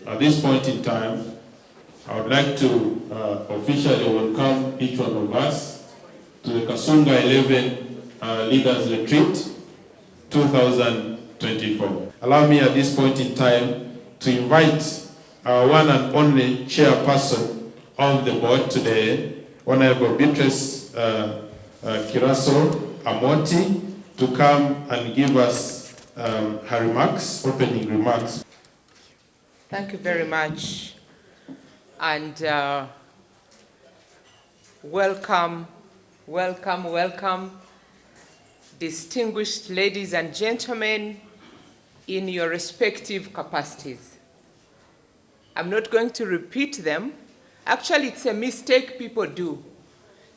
At this point in time, I would like to officially welcome each one of us to the Kasunga 11 Leaders Retreat 2024. Allow me at this point in time to invite our one and only chairperson of the board today, Honorable Beatrice Kiraso Amoti, to come and give us her remarks, opening remarks. Thank you very much. And welcome, welcome, welcome, distinguished ladies and gentlemen in your respective capacities. I'm not going to repeat them. Actually, it's a mistake people do.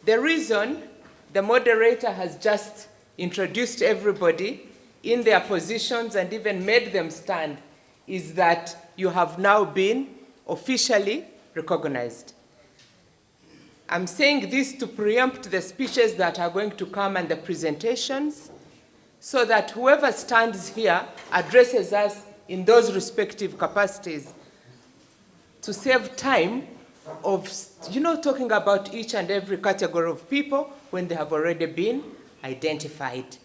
The reason the moderator has just introduced everybody in their positions and even made them stand is that you have now been officially recognized. I'm saying this to preempt the speeches that are going to come and the presentations, so that whoever stands here addresses us in those respective capacities to save time of, talking about each and every category of people when they have already been identified.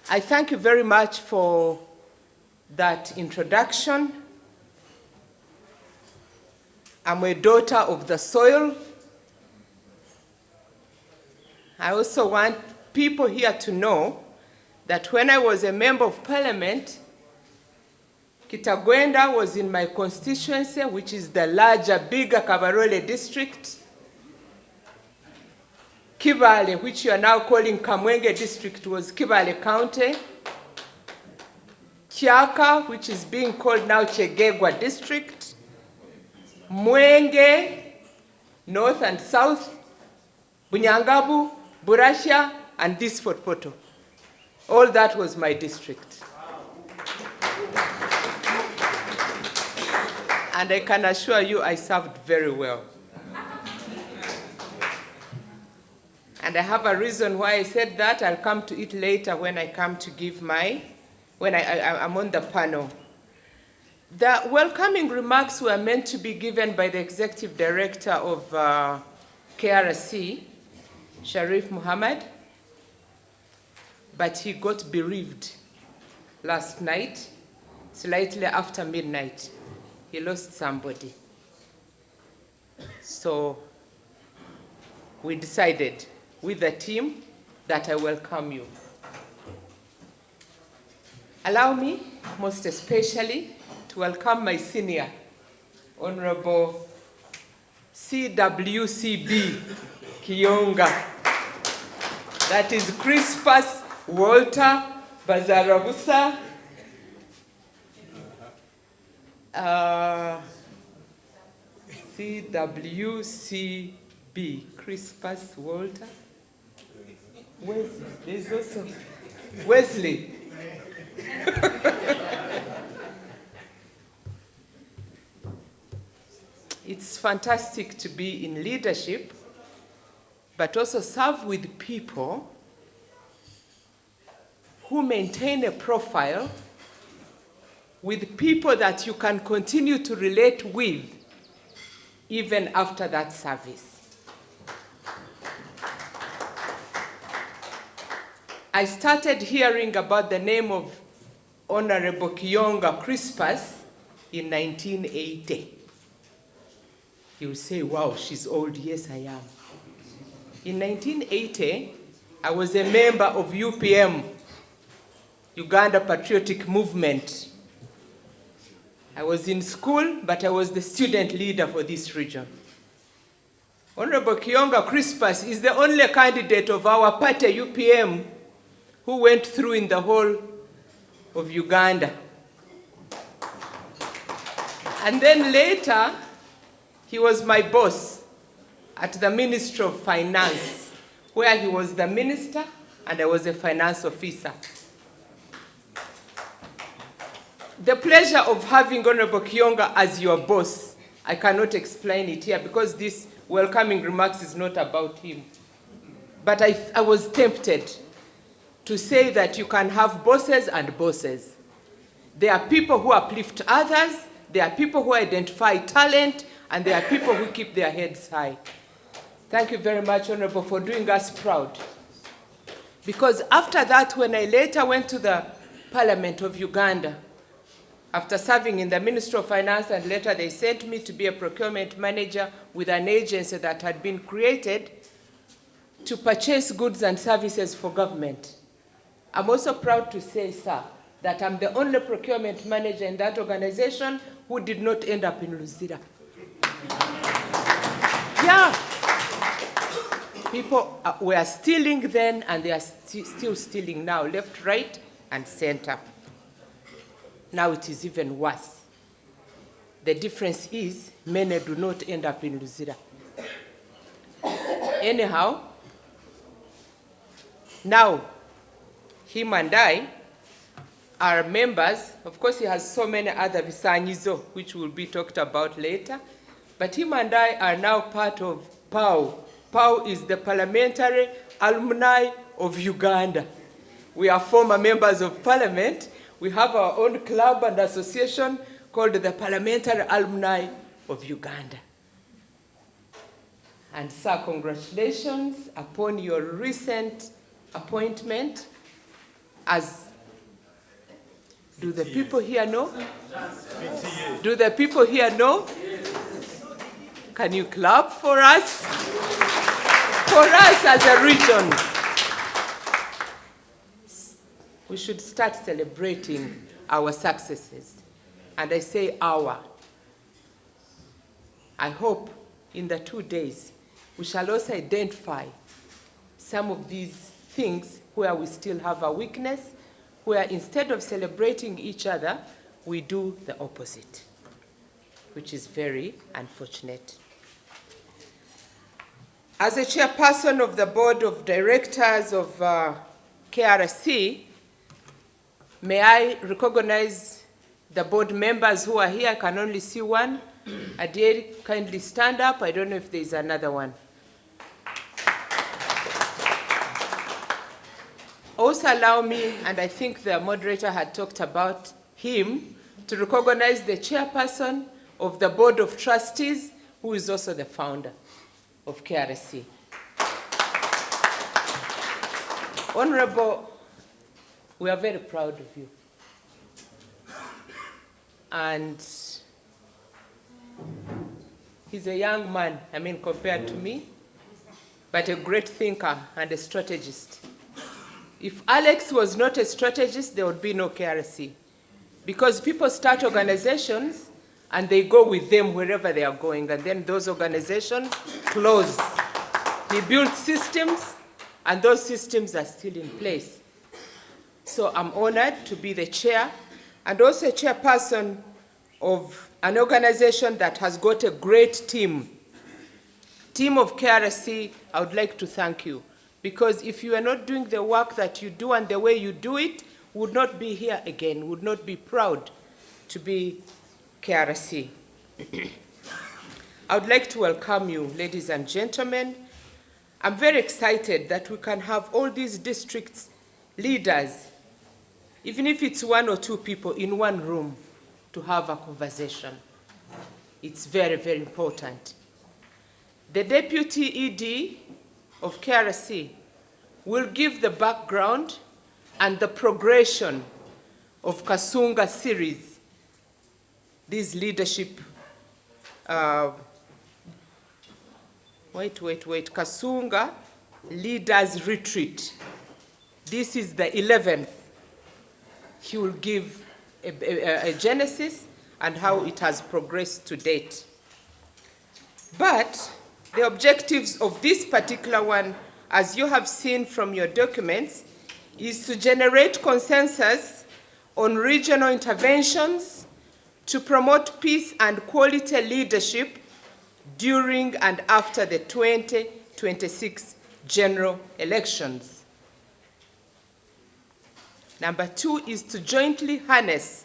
I thank you very much for that introduction. I'm a daughter of the soil. I also want people here to know that when I was a member of parliament, Kitagwenda was in my constituency, which is the larger, bigger Kabarole district. Kibale, which you are now calling Kamwenge district, was Kibale County. Kiaka, which is being called now Chegegwa district. Mwenge, north and south. Bunyangabu, Burasha, and this Fort Poto. All that was my district. And I can assure you I served very well. And I have a reason why I said that. I'll come to it later when I come to give when I'm on the panel. The welcoming remarks were meant to be given by the Executive Director of KRC, Sharif Muhammad, but he got bereaved last night, slightly after midnight. He lost somebody. So we decided with the team that I welcome you. Allow me, most especially, to welcome my senior, Honorable CWCB Kiyonga. That is Crispus Walter Bazarabusa. CWCB, Crispus Walter. Wesley, there's also Wesley. It's fantastic to be in leadership, but also serve with people who maintain a profile, with people that you can continue to relate with even after that service. I started hearing about the name of Honorable Kiyonga Crispus in 1980. You will say, wow, she's old. Yes, I am. In 1980, I was a member of UPM, Uganda Patriotic Movement. I was in school, but I was the student leader for this region. Honorable Kiyonga Crispus is the only candidate of our party, UPM, who went through in the whole of Uganda. And then later, he was my boss at the Ministry of Finance, where he was the minister and I was a finance officer. The pleasure of having Honorable Kiyonga as your boss, I cannot explain it here because this welcoming remarks is not about him. But I was tempted to say that you can have bosses and bosses. There are people who uplift others, There are people who identify talent, and there are people who keep their heads high. Thank you very much, Honorable, for doing us proud. Because after that, when I later went to the Parliament of Uganda, after serving in the Ministry of Finance, and later they sent me to be a procurement manager with an agency that had been created to purchase goods and services for government. I'm also proud to say, sir, that I'm the only procurement manager in that organization who did not end up in Luzira. Yeah. People were stealing then, and they are still stealing now, left, right, and center. Now it is even worse. The difference is many do not end up in Luzira. Anyhow, now him and I are members. Of course, he has so many other visanyizo, which will be talked about later. But him and I are now part of PAU. PAU is the Parliamentary Alumni of Uganda. We are former members of Parliament. We have our own club and association called the Parliamentary Alumni of Uganda. And sir, congratulations upon your recent appointment as, do the people here know? Do the people here know? Can you clap for us? For us as a region. We should start celebrating our successes. And I say our. I hope in the 2 days, we shall also identify some of these things where we still have a weakness, where instead of celebrating each other, we do the opposite, which is very unfortunate. As a chairperson of the board of directors of KRC, may I recognize the board members who are here? I can only see one. Adiel, kindly stand up. I don't know if there's another one. Also allow me, and I think the moderator had talked about him, to recognize the chairperson of the board of trustees, who is also the founder of KRC. Honorable, we are very proud of you. And he's a young man, I mean, compared to me, but a great thinker and a strategist. If Alex was not a strategist, there would be no KRC. Because people start organizations and they go with them wherever they are going, and then those organizations close. He built systems, and those systems are still in place. So I'm honored to be the chair, and also a chairperson of an organization that has got a great team. Team of KRC, I would like to thank you. Because if you are not doing the work that you do and the way you do it, would not be here again, would not be proud to be KRC. I would like to welcome you, ladies and gentlemen. I'm very excited that we can have all these districts leaders, even if it's 1 or 2 people in one room, to have a conversation. It's very, very important. The Deputy ED of KRC will give the background and the progression of Kasunga series, this leadership, Kasunga Leaders Retreat. This is the 11th. He will give a genesis and how it has progressed to date. But the objectives of this particular one, as you have seen from your documents, is to generate consensus on regional interventions to promote peace and quality leadership during and after the 2026 general elections. Number 2 is to jointly harness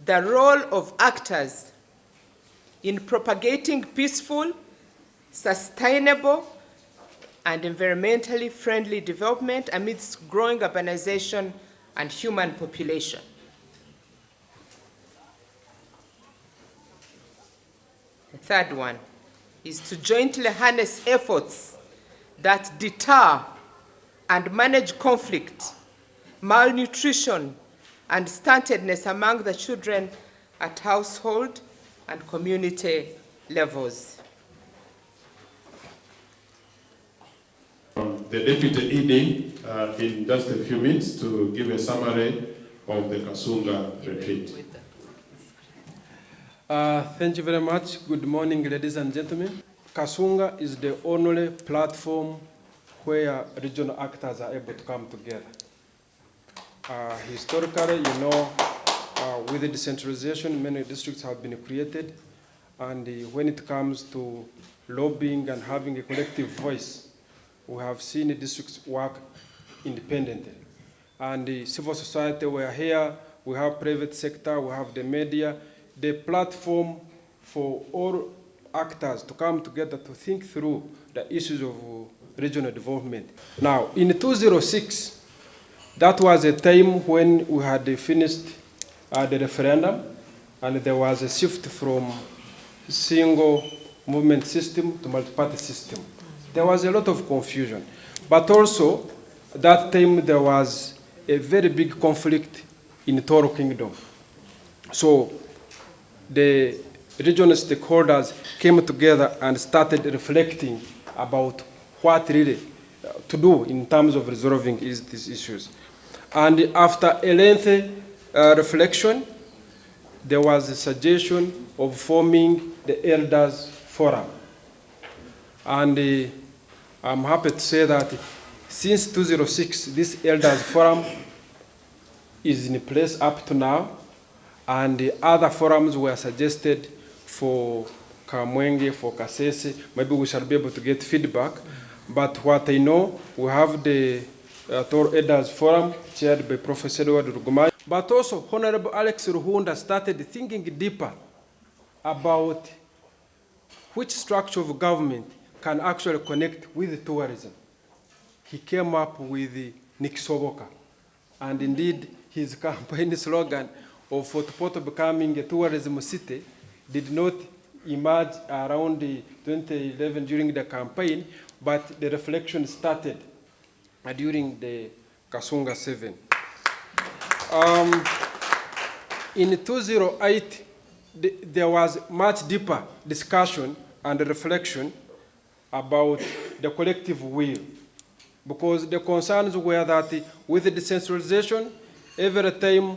the role of actors in propagating peaceful, sustainable, and environmentally friendly development amidst growing urbanization and human population. Third one is to jointly harness efforts that deter and manage conflict, malnutrition, and stuntedness among the children at household and community levels. The Deputy ED in just a few minutes to give a summary of the Kasunga retreat. Thank you very much. Good morning, ladies and gentlemen. Kasunga is the only platform where regional actors are able to come together. Historically, you know, with the decentralization, many districts have been created, and when it comes to lobbying and having a collective voice, we have seen the districts work independently. And the civil society, we are here, we have private sector, we have the media, the platform for all actors to come together to think through the issues of regional development. Now, in 2006, that was a time when we had finished the referendum, and there was a shift from single movement system to multi-party system. There was a lot of confusion, but also that time there was a very big conflict in Toro Kingdom. So the regional stakeholders came together and started reflecting about what really to do in terms of resolving these issues. And after a lengthy reflection, there was a suggestion of forming the Elders Forum. And I'm happy to say that since 2006, this Elders Forum is in place up to now, and the other forums were suggested for Kamwenge, for Kasese. Maybe we shall be able to get feedback. But what I know, we have the Toro Elders Forum, chaired by Professor Edward Rugumai. But also, Honorable Alex Ruhunda started thinking deeper about which structure of government can actually connect with tourism. He came up with Nikisoboka. And indeed, his campaign slogan of Fort Portal becoming a tourism city did not emerge around 2011 during the campaign, but the reflection started during the Kasunga 7. In 2008, there was much deeper discussion and reflection about the collective will, because the concerns were that with the decentralization, every time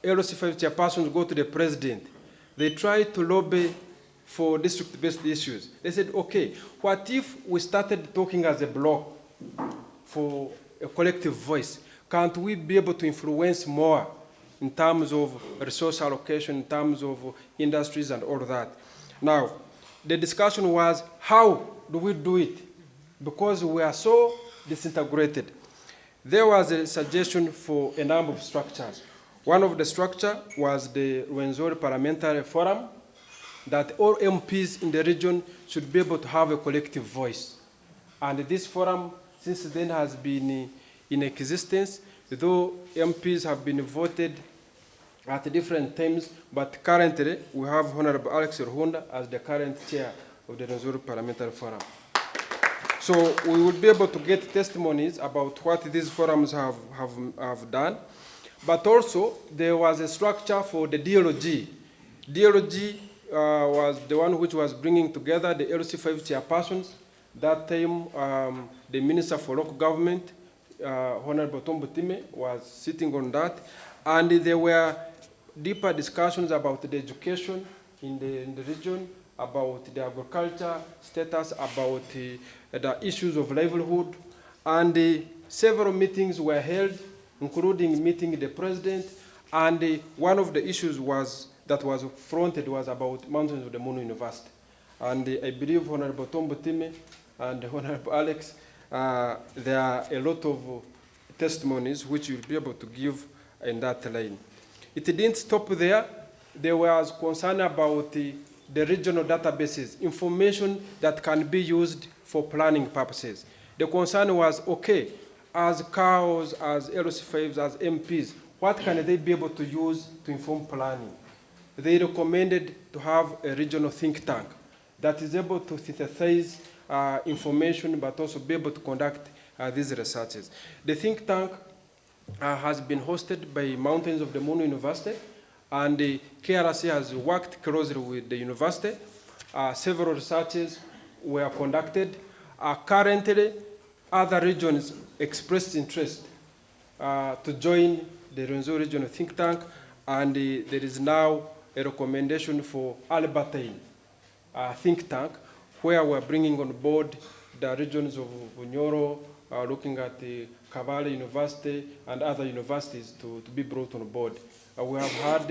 LC5 chairpersons go to the president, they try to lobby for district-based issues. They said, okay, what if we started talking as a bloc for a collective voice? Can't we be able to influence more in terms of resource allocation, in terms of industries and all that? Now, the discussion was, how do we do it? Because we are so disintegrated. There was a suggestion for a number of structures. One of the structures was the Rwenzori Parliamentary Forum, that all MPs in the region should be able to have a collective voice. And this forum, since then, has been in existence, though MPs have been voted at different times, but currently we have Honorable Alex Ruhunda as the current chair of the Rwenzori Parliamentary Forum. So we will be able to get testimonies about what these forums have done. But also, there was a structure for the DLOG. DLOG was the one which was bringing together the LC5 chairpersons. That time, the Minister for Local Government, Honorable Tombo Time, was sitting on that. And there were deeper discussions about the education in the region, about the agriculture status, about the issues of livelihood. And several meetings were held, including meeting the president. And one of the issues that was fronted was about Mountains of the Moon University. And I believe Honorable Tombo Time and Honorable Alex, there are a lot of testimonies which you'll be able to give in that line. It didn't stop there. There was concern about the regional databases, information that can be used for planning purposes. The concern was, okay, as CAOs, as LC5s, as MPs, what can they be able to use to inform planning? they recommended to have a regional think tank that is able to synthesize information but also be able to conduct these researches. The think tank has been hosted by Mountains of the Moon University, and the KRC has worked closely with the university. Several researches were conducted. Currently, other regions expressed interest to join the Rwenzori Regional Think Tank, and there is now a recommendation for Albertine think tank, where we're bringing on board the regions of Bunyoro, looking at the Kabale University and other universities to be brought on board. We have had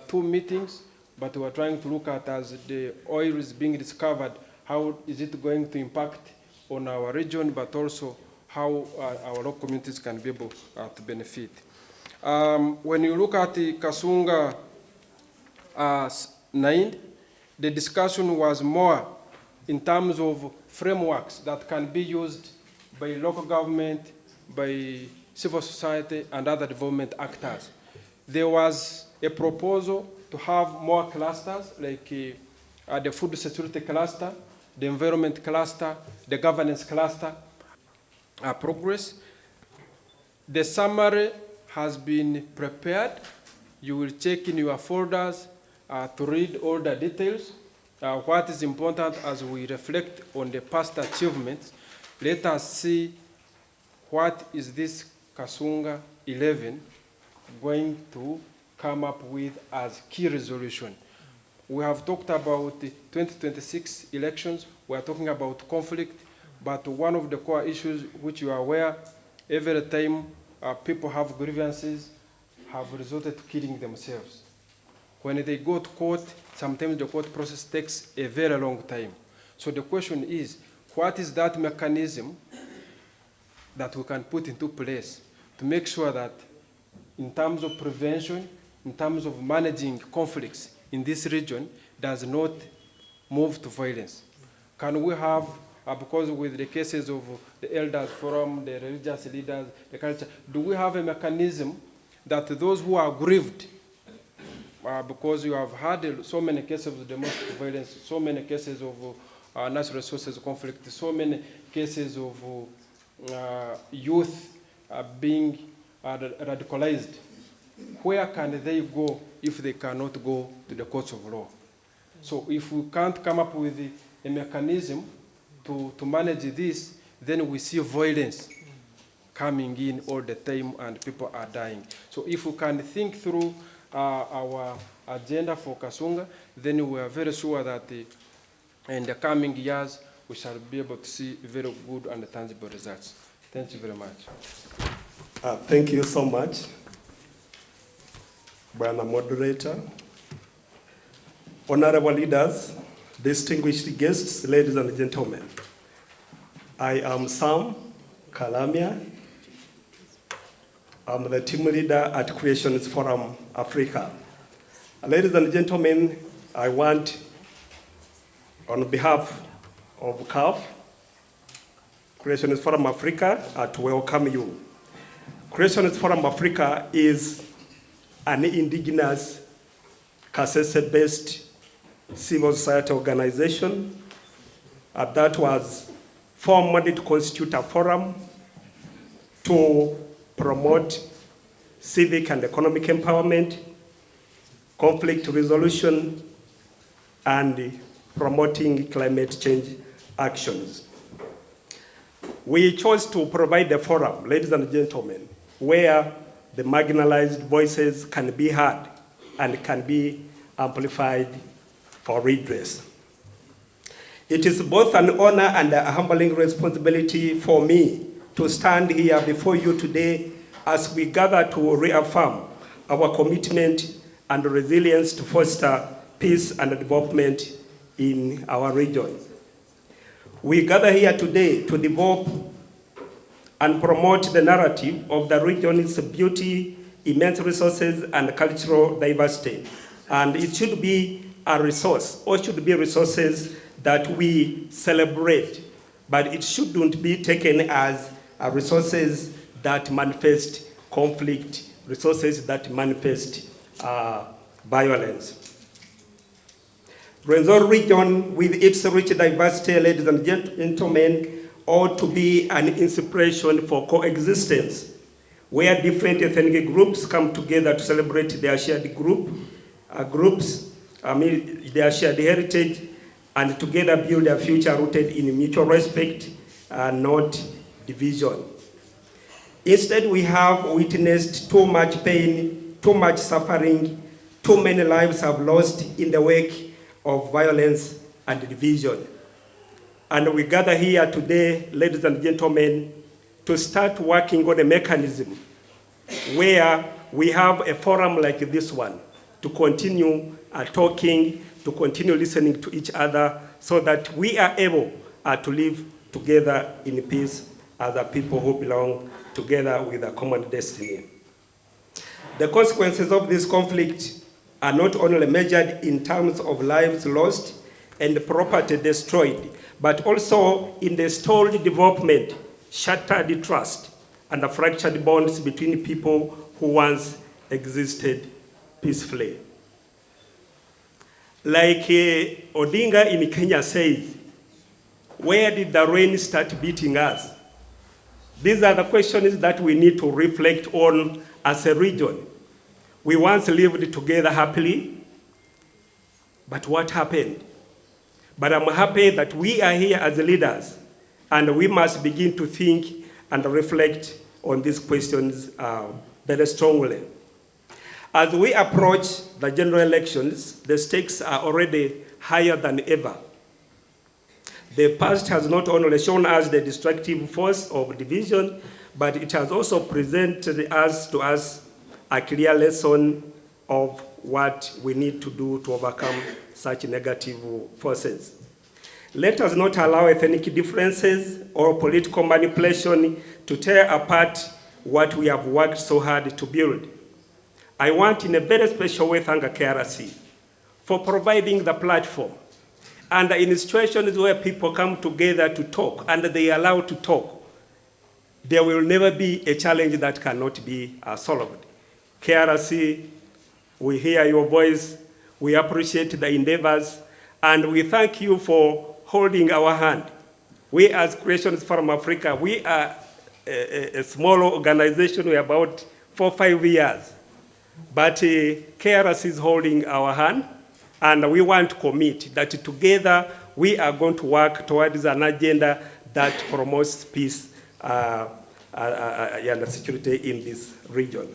2 meetings, but we're trying to look at, as the oil is being discovered, how is it going to impact on our region, but also how our local communities can be able to benefit. When you look at the Kasunga 9, the discussion was more in terms of frameworks that can be used by local government, by civil society, and other development actors. There was a proposal to have more clusters, like the food security cluster, the environment cluster, the governance cluster. Progress. The summary has been prepared. You will check in your folders to read all the details. What is important as we reflect on the past achievements, let us see what is this Kasunga 11 going to come up with as key resolution. We have talked about the 2026 elections. We are talking about conflict, but one of the core issues which you are aware, every time people have grievances, have resorted to killing themselves. When they go to court, sometimes the court process takes a very long time. So the question is, what is that mechanism that we can put into place to make sure that in terms of prevention, in terms of managing conflicts in this region, does not move to violence? Can we have, because with the cases of the elders forum, the religious leaders, the culture, do we have a mechanism that those who are grieved, because you have had so many cases of domestic violence, so many cases of natural resources conflict, so many cases of youth being radicalized, where can they go if they cannot go to the courts of law? So if we can't come up with a mechanism to manage this, then we see violence coming in all the time and people are dying. So if we can think through our agenda for Kasunga, then we are very sure that in the coming years, we shall be able to see very good and tangible results. Thank you very much. Thank you so much, Bwana Moderator. Honorable leaders, distinguished guests, ladies and gentlemen. I am Sam Kalamia. I'm the team leader at Creationist Forum Africa. Ladies and gentlemen, I want, on behalf of CAF, Creationist Forum Africa, to welcome you. Creationist Forum Africa is an indigenous, Kasese-based civil society organization that was formed to constitute a forum to promote civic and economic empowerment, conflict resolution, and promoting climate change actions. We chose to provide a forum, ladies and gentlemen, where the marginalized voices can be heard and can be amplified for redress. It is both an honor and a humbling responsibility for me to stand here before you today as we gather to reaffirm our commitment and resilience to foster peace and development in our region. We gather here today to develop and promote the narrative of the region's beauty, immense resources, and cultural diversity. And it should be a resource, or should be resources that we celebrate, but it shouldn't be taken as resources that manifest conflict, resources that manifest violence. Rwenzori region, with its rich diversity, ladies and gentlemen, ought to be an inspiration for coexistence, where different ethnic groups come together to celebrate their shared their shared heritage, and together build a future rooted in mutual respect and not division. Instead, we have witnessed too much pain, too much suffering, too many lives have lost in the wake of violence and division. And we gather here today, ladies and gentlemen, to start working on a mechanism where we have a forum like this one to continue talking, to continue listening to each other, so that we are able to live together in peace as a people who belong together with a common destiny. The consequences of this conflict are not only measured in terms of lives lost and property destroyed, but also in the stalled development, shattered trust, and the fractured bonds between people who once existed peacefully. Like Odinga in Kenya says, where did the rain start beating us? These are the questions that we need to reflect on as a region. We once lived together happily, but what happened? But I'm happy that we are here as leaders, and we must begin to think and reflect on these questions very strongly. As we approach the general elections, the stakes are already higher than ever. The past has not only shown us the destructive force of division, but it has also presented to us a clear lesson of what we need to do to overcome such negative forces. Let us not allow ethnic differences or political manipulation to tear apart what we have worked so hard to build. I want in a very special way thank KRC for providing the platform. And in situations where people come together to talk and they are allowed to talk, there will never be a challenge that cannot be solved. KRC, we hear your voice, we appreciate the endeavors, and we thank you for holding our hand. We as Creations from Africa, we are a small organization, we are about 4 or 5 years. But KRC is holding our hand, and we want to commit that together we are going to work towards an agenda that promotes peace and security in this region.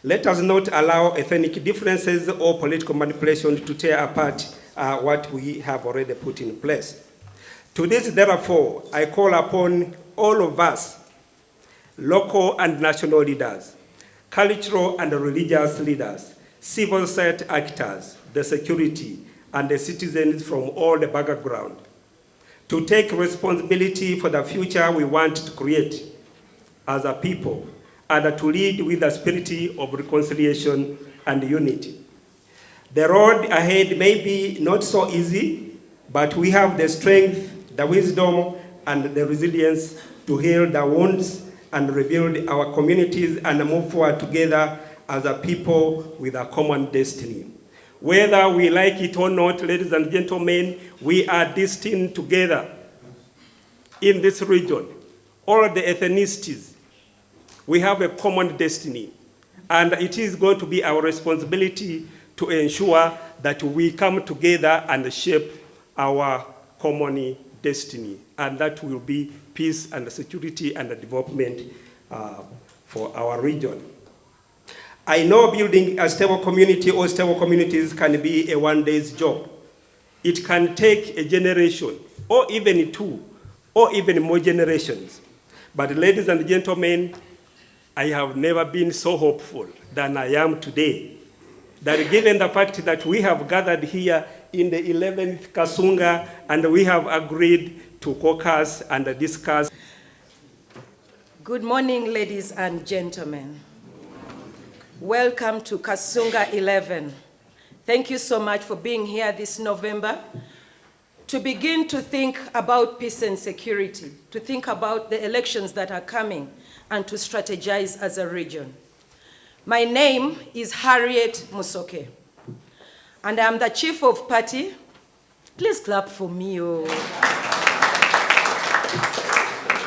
Let us not allow ethnic differences or political manipulation to tear apart what we have already put in place. To this, therefore, I call upon all of us, local and national leaders, cultural and religious leaders, civil society actors, the security, and the citizens from all the background, to take responsibility for the future we want to create as a people, and to lead with the spirit of reconciliation and unity. The road ahead may be not so easy, but we have the strength, the wisdom, and the resilience to heal the wounds and rebuild our communities and move forward together as a people with a common destiny. Whether we like it or not, ladies and gentlemen, we are destined together in this region. All the ethnicities, we have a common destiny, and it is going to be our responsibility to ensure that we come together and shape our common destiny, and that will be peace and security and development for our region. I know building a stable community or stable communities can be a one-day's job. It can take a generation, or even 2, or even more generations. But ladies and gentlemen, I have never been so hopeful than I am today, that given the fact that we have gathered here in the 11th Kasunga, and we have agreed to caucus and discuss. Good morning, ladies and gentlemen. Welcome to Kasunga 11. Thank you so much for being here this November to begin to think about peace and security, to think about the elections that are coming, and to strategize as a region. My name is Harriet Musoke, and I'm the chief of party. Please clap for me. Oh.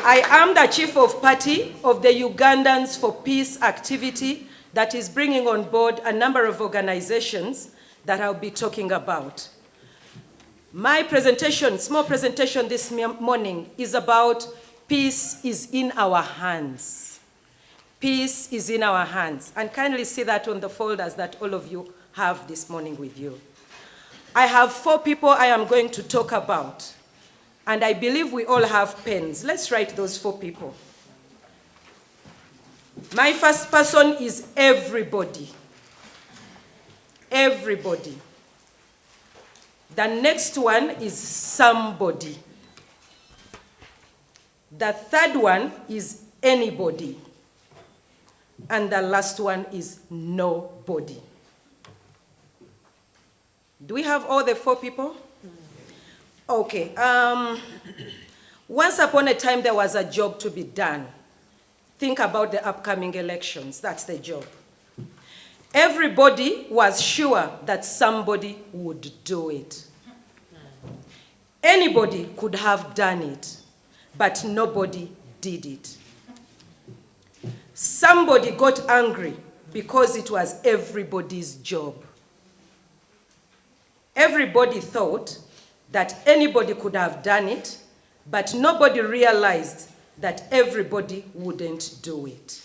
I am the chief of party of the Ugandans for Peace activity that is bringing on board a number of organizations that I'll be talking about. My presentation, small presentation this morning, is about peace is in our hands. Peace is in our hands. And kindly see that on the folders that all of you have this morning with you. I have 4 people I am going to talk about. And I believe we all have pens. Let's write those 4 people. My first person is everybody. Everybody. The next one is somebody. The third one is anybody. And the last one is nobody. Do we have all the 4 people? Okay. Once upon a time, there was a job to be done. Think about the upcoming elections. That's the job. Everybody was sure that somebody would do it. Anybody could have done it, but nobody did it. Somebody got angry because it was everybody's job. Everybody thought that anybody could have done it, but nobody realized that everybody wouldn't do it.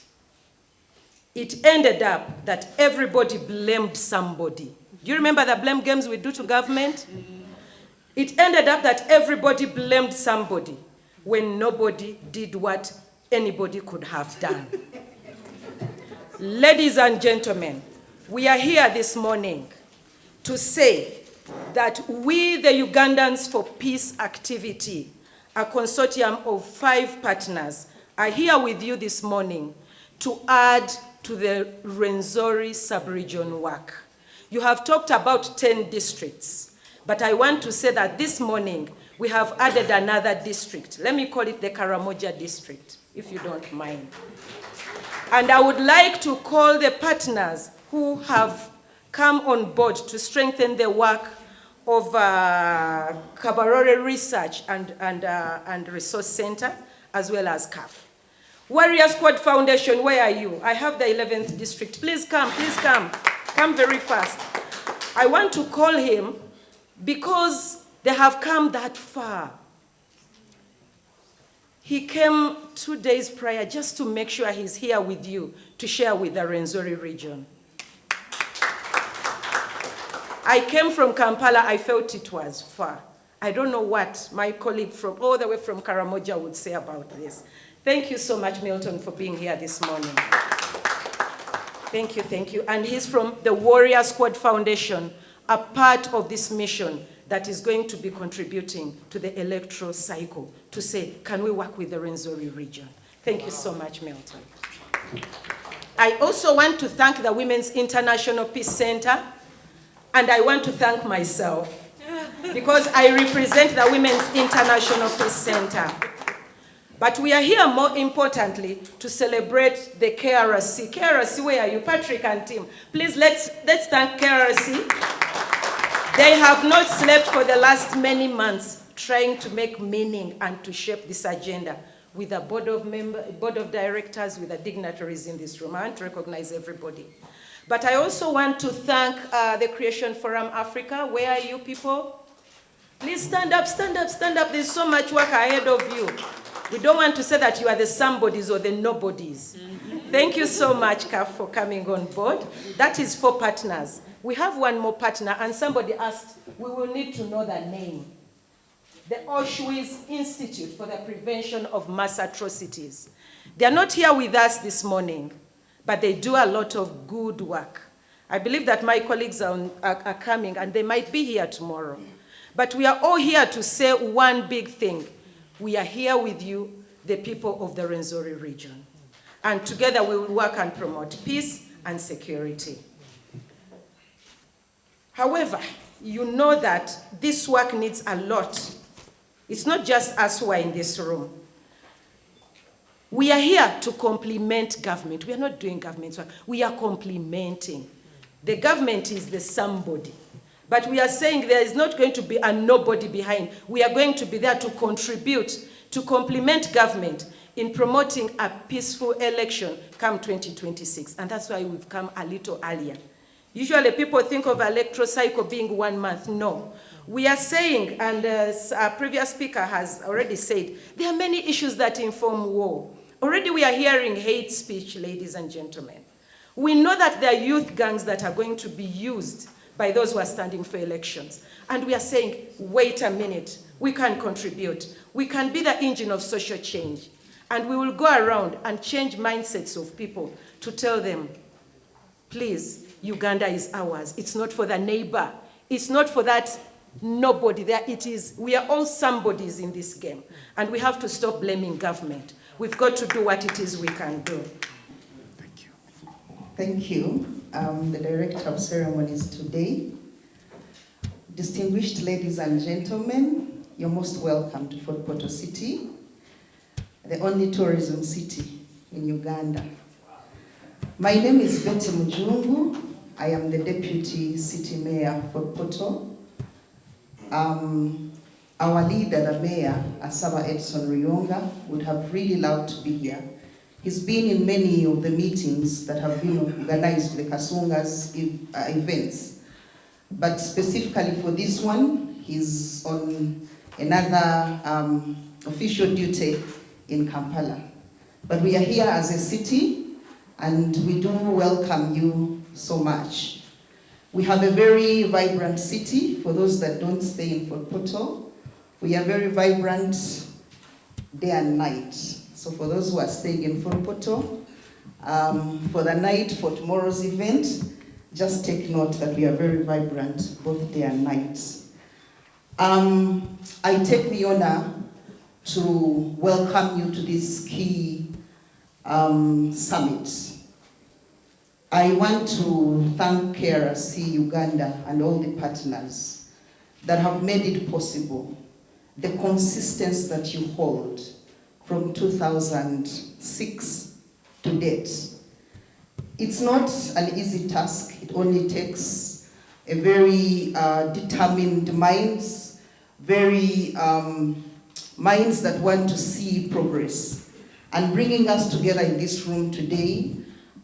It ended up that everybody blamed somebody. Do you remember the blame games we do to government? It ended up that everybody blamed somebody when nobody did what anybody could have done. Ladies and gentlemen, we are here this morning to say that we, the Ugandans for Peace activity, a consortium of 5 partners, are here with you this morning to add to the Rwenzori sub-region work. You have talked about 10 districts, but I want to say that this morning we have added another district. Let me call it the Karamoja district, if you don't mind. And I would like to call the partners who have come on board to strengthen the work of Kabarore Research and Resource Center, as well as CAF. Warrior Squad Foundation, where are you? I have the 11th district. Please come, please come. Come very fast. I want to call him because they have come that far. He came 2 days prior just to make sure he's here with you to share with the Rwenzori region. I came from Kampala, I felt it was far. I don't know what my colleague from all the way from Karamoja would say about this. Thank you so much, Milton, for being here this morning. Thank you, thank you. And he's from the Warrior Squad Foundation, a part of this mission that is going to be contributing to the electoral cycle to say, can we work with the Rwenzori region? Thank you so much, Milton. I also want to thank the Women's International Peace Center, and I want to thank myself because I represent the Women's International Peace Center. But we are here more importantly to celebrate the KRC. KRC, where are you? Patrick and Tim. Please let's thank KRC. They have not slept for the last many months trying to make meaning and to shape this agenda with a board of directors, with the dignitaries in this room. I want to recognize everybody. But I also want to thank the Creation Forum Africa. Where are you people? Please stand up, stand up, stand up. There's so much work ahead of you. We don't want to say that you are the somebodies or the nobodies. Thank you so much, CAF, for coming on board. That is 4 partners. We have one more partner, and somebody asked, we will need to know the name. The Auschwitz Institute for the Prevention of Mass Atrocities. They are not here with us this morning, but they do a lot of good work. I believe that my colleagues are coming, and they might be here tomorrow. But we are all here to say one big thing. We are here with you, the people of the Rwenzori region. And together we will work and promote peace and security. However, you know that this work needs a lot. It's not just us who are in this room. We are here to complement government. We are not doing government work. We are complementing. The government is the somebody. But we are saying there is not going to be a nobody behind. We are going to be there to contribute, to complement government in promoting a peaceful election come 2026. And that's why we've come a little earlier. Usually people think of electoral cycle being 1 month. No. We are saying, and our previous speaker has already said, there are many issues that inform war. Already we are hearing hate speech, ladies and gentlemen. We know that there are youth gangs that are going to be used by those who are standing for elections. And we are saying, wait a minute, we can contribute. We can be the engine of social change. And we will go around and change mindsets of people to tell them, please, Uganda is ours. It's not for the neighbor. It's not for that nobody there. It is, we are all somebodies in this game. And we have to stop blaming government. We've got to do what it is we can do. Thank you. Thank you. The Director of Ceremonies today. Distinguished ladies and gentlemen, you're most welcome to Fort Portal City, the only tourism city in Uganda. My name is Betty Mujungu. I am the Deputy City Mayor for Portal. Our leader, the Mayor, Asaba Edson Ruyonga, would have really loved to be here. He's been in many of the meetings that have been organized, the Kasunga's events. But specifically for this one, he's on another official duty in Kampala. But we are here as a city, and we do welcome you so much. We have a very vibrant city. For those that don't stay in Fort Portal, we are very vibrant day and night. So for those who are staying in Fort Portal, for the night, for tomorrow's event, just take note that we are very vibrant both day and night. I take the honor to welcome you to this key summit. I want to thank KRC Uganda and all the partners that have made it possible, the consistency that you hold from 2006 to date. It's not an easy task. It only takes a very determined minds, very minds that want to see progress. And bringing us together in this room today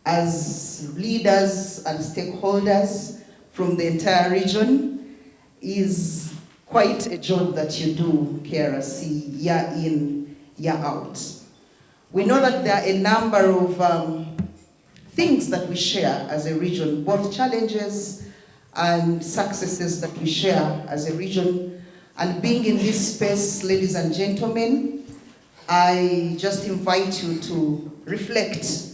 as leaders and stakeholders from the entire region is quite a job that you do, KRC, year in, year out. We know that there are a number of things that we share as a region, both challenges and successes that we share as a region. And being in this space, ladies and gentlemen, I just invite you to reflect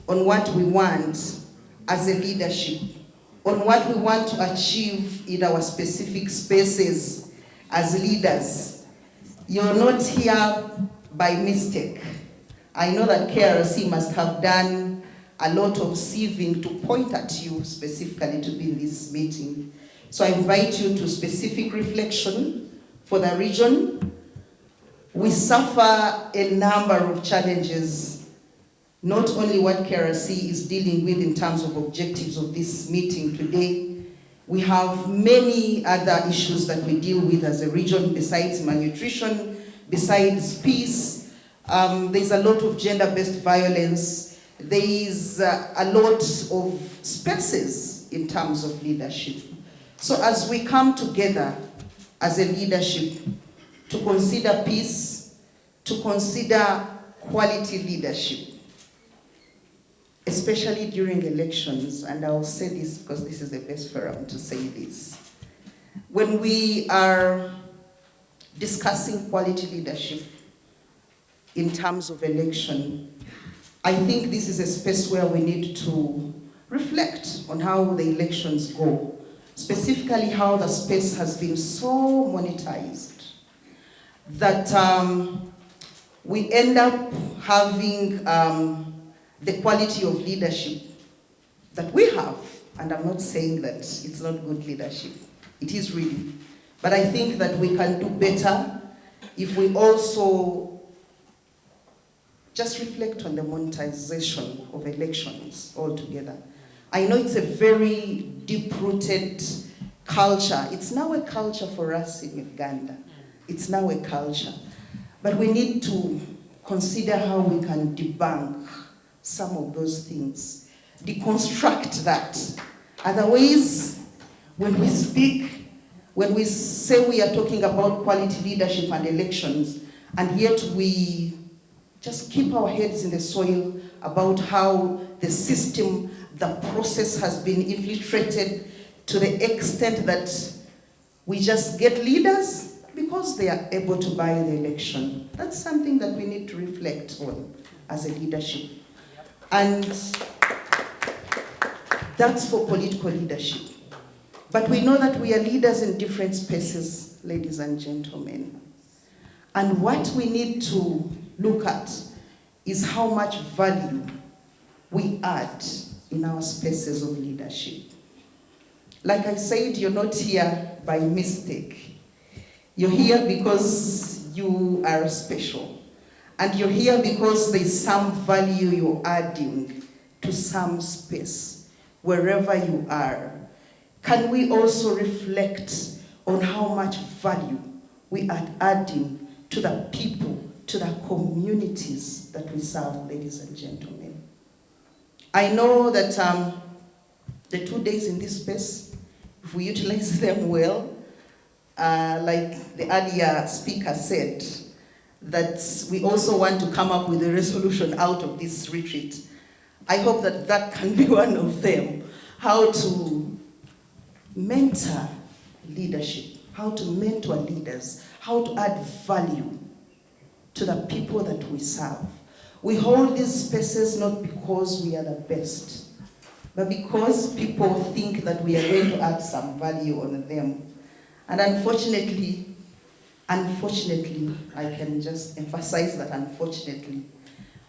on what we want as a leadership, on what we want to achieve in our specific spaces as leaders. You're not here by mistake. I know that KRC must have done a lot of sieving to point at you specifically to be in this meeting. So I invite you to specific reflection for the region. We suffer a number of challenges, not only what KRC is dealing with in terms of objectives of this meeting today. We have many other issues that we deal with as a region besides malnutrition, besides peace. There's a lot of gender-based violence. There is a lot of spaces in terms of leadership. So as we come together as a leadership to consider peace, to consider quality leadership, especially during elections, and I'll say this because this is the best forum to say this. When we are discussing quality leadership in terms of election, I think this is a space where we need to reflect on how the elections go, specifically how the space has been so monetized that we end up having the quality of leadership that we have, and I'm not saying that it's not good leadership, it is really, but I think that we can do better if we also just reflect on the monetization of elections altogether. I know it's a very deep-rooted culture. It's now a culture for us in Uganda. It's now a culture. But we need to consider how we can debunk some of those things, deconstruct that. Otherwise, when we speak, when we say we are talking about quality leadership and elections, and yet we just keep our heads in the soil about how the system, the process has been infiltrated to the extent that we just get leaders because they are able to buy the election. That's something that we need to reflect on as a leadership. And that's for political leadership. But we know that we are leaders in different spaces, ladies and gentlemen. And what we need to look at is how much value we add in our spaces of leadership. Like I said, you're not here by mistake. You're here because you are special. And you're here because there's some value you're adding to some space, wherever you are. Can we also reflect on how much value we are adding to the people, to the communities that we serve, ladies and gentlemen? I know that the 2 days in this space, if we utilize them well, like the earlier speaker said, that we also want to come up with a resolution out of this retreat. I hope that that can be one of them. How to mentor leadership, how to mentor leaders, how to add value to the people that we serve. We hold these spaces not because we are the best, but because people think that we are going to add some value on them. And unfortunately, I can just emphasize that unfortunately,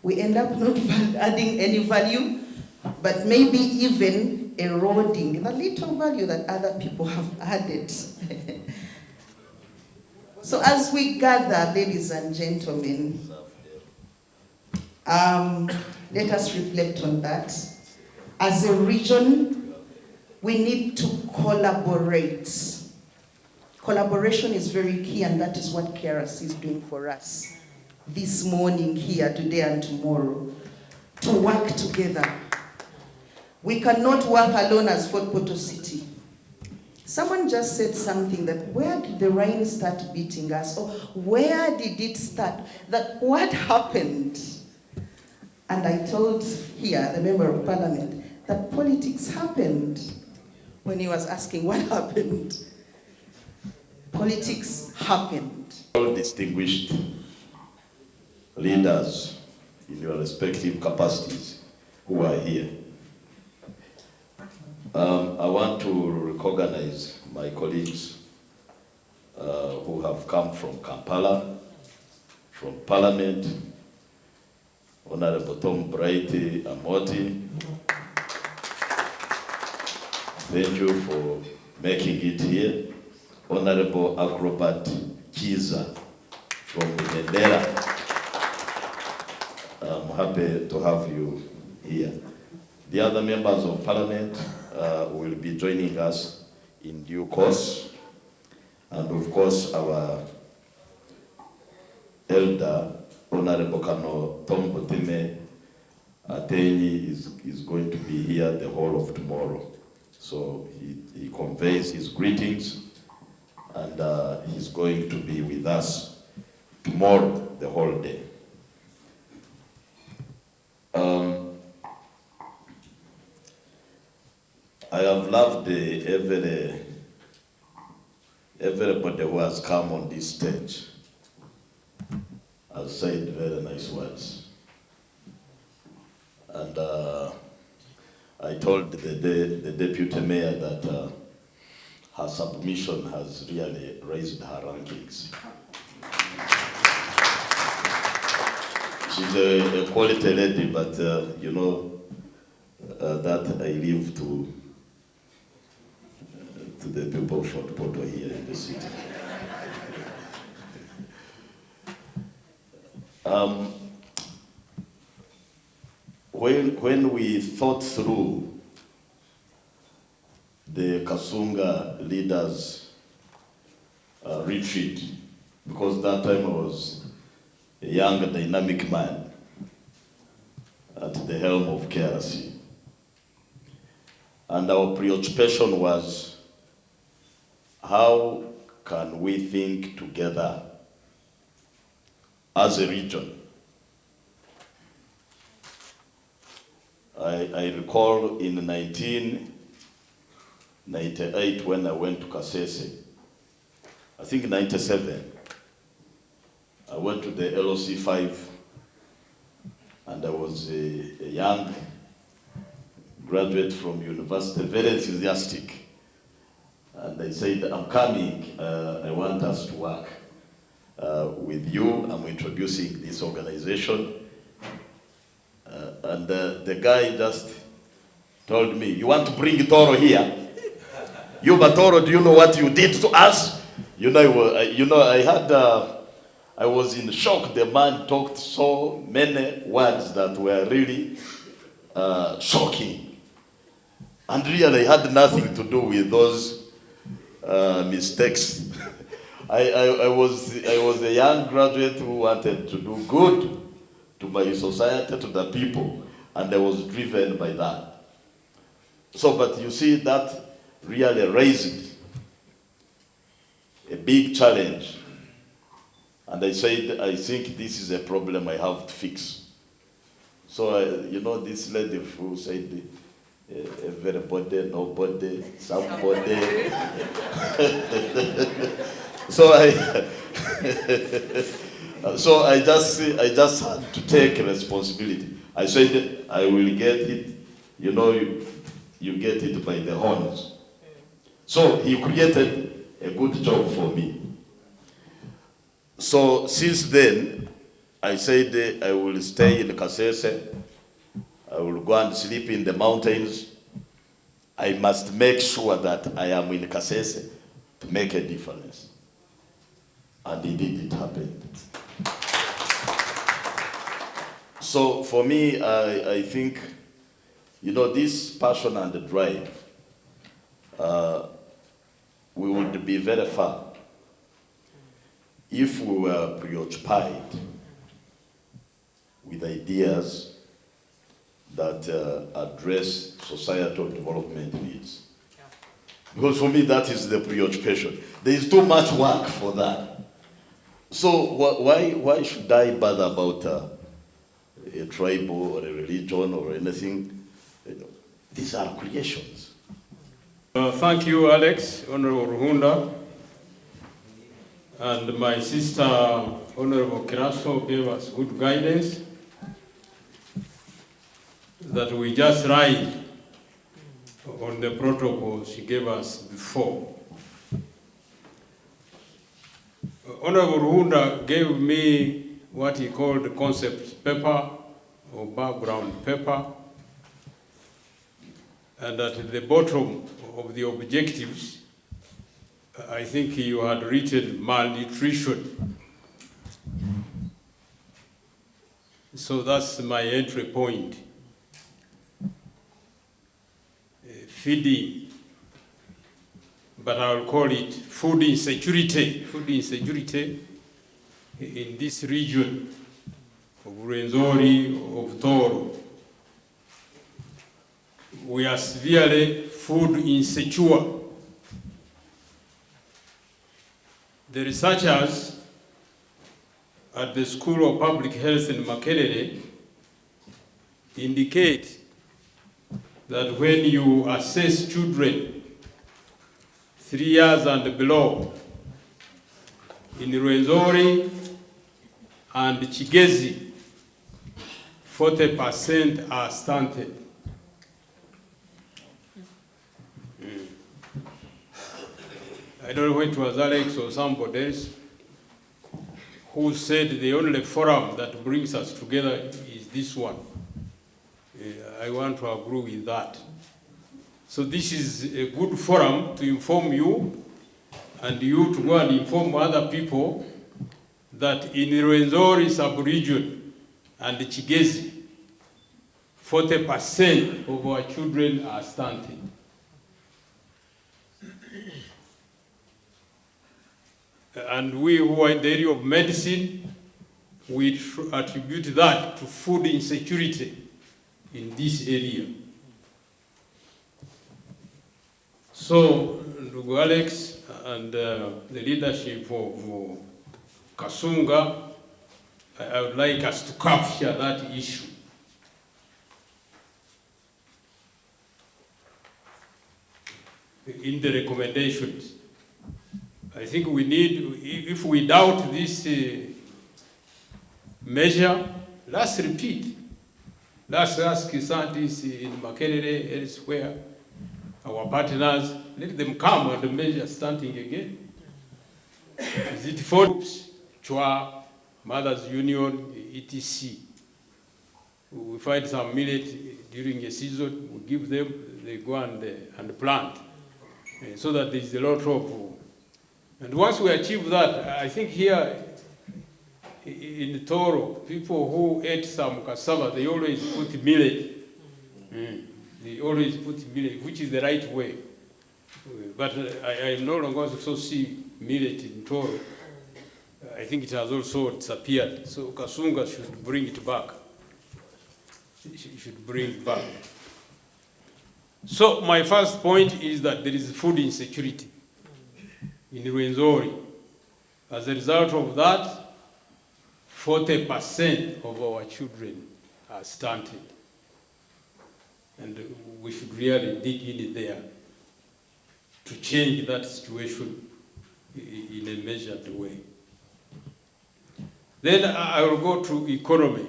we end up not adding any value, but maybe even eroding the little value that other people have added. So as we gather, ladies and gentlemen, let us reflect on that. As a region, we need to collaborate. Collaboration is very key, and that is what KRC is doing for us this morning here, today and tomorrow, to work together. We cannot work alone as Fort Portal City. Someone just said something that, where did the rain start beating us? Or where did it start? That what happened? And I told here, the member of parliament, that politics happened when he was asking what happened. Politics happened. All distinguished leaders in your respective capacities who are here. I want to recognize my colleagues who have come from Kampala, from Parliament, Honorable Tom Bright Amoti. Thank you for making it here. Honorable Acrobat Kiza from Bendera. I'm happy to have you here. The other members of Parliament will be joining us in due course. And of course, our elder, Honorable Kano Tom Botime Atenyi is going to be here the whole of tomorrow. So he conveys his greetings, and he's going to be with us tomorrow, the whole day. I have loved everybody who has come on this stage has said very nice words. And I told the deputy mayor that her submission has really raised her rankings. She's a quality lady, but you know, that I leave to the people of Fort Portal here in the city. when we thought through the Kasunga leaders' retreat, because that time I was a young dynamic man at the helm of KRC. And our preoccupation was, how can we think together as a region? I recall in 1998 when I went to Kasese, I think 97, I went to the LOC 5 and I was a young graduate from university, very enthusiastic. And I said, I'm coming, I want us to work with you. I'm introducing this organization. And the guy just told me, you want to bring Toro here? You, but Toro, do you know what you did to us? I was in shock. The man talked so many words that were really shocking. And really had nothing to do with those mistakes. I was a young graduate who wanted to do good to my society, to the people, and I was driven by that. So, but you see, that really raised a big challenge. And I said, I think this is a problem I have to fix. So, this lady who said, everybody, nobody, somebody. So I just had to take responsibility. I said, I will get it. You get it by the horns. So he created a good job for me. So since then, I said I will stay in Kasese. I will go and sleep in the mountains. I must make sure that I am in Kasese to make a difference. And indeed it happened. So for me, I think, this passion and the drive, we would be very far if we were preoccupied with ideas that address societal development needs. Because for me, that is the preoccupation. There is too much work for that. So why should I bother about a tribe or a religion or anything? These are creations. Thank you, Alex, Honorable Ruhunda. And my sister, Honorable Kiraso, gave us good guidance that we just ride on the protocol she gave us before. Honorable Ruhunda gave me what he called the concept paper or background paper, and at the bottom of the objectives, I think you had written malnutrition. So that's my entry point. Feeding, but I will call it food insecurity. Food insecurity in this region of Rwenzori, of Toro. We are severely food insecure. The researchers at the School of Public Health in Makerere indicate that when you assess children 3 years and below in Rwenzori and Kigezi, 40% are stunted. I don't know if it was Alex or somebody else who said the only forum that brings us together is this one. I want to agree with that. So this is a good forum to inform you and you to go and inform other people that in Rwenzori sub-region and Kigezi, 40% of our children are stunted. And we who are in the area of medicine, we attribute that to food insecurity in this area. So, Ndugu Alex and the leadership of Kasunga, I would like us to capture that issue. In the recommendations. I think we need, if we doubt this measure, let's repeat. Let's ask scientists in Makerere, elsewhere, our partners, let them come and measure stunting again. Is it for groups, CHWA, Mothers Union, etc. We find some millet during a season, we give them, they go and plant. So that there is a lot of, and once we achieve that, I think here in Toro, people who ate some cassava, they always put millet. They always put millet, which is the right way. But I no longer also see millet in Toro. I think it has also disappeared. So Kasunga should bring it back. She should bring it back. So my first point is that there is food insecurity in Rwenzori. As a result of that, 40% of our children are stunted. And we should really dig in there to change that situation in a measured way. Then I will go to economy,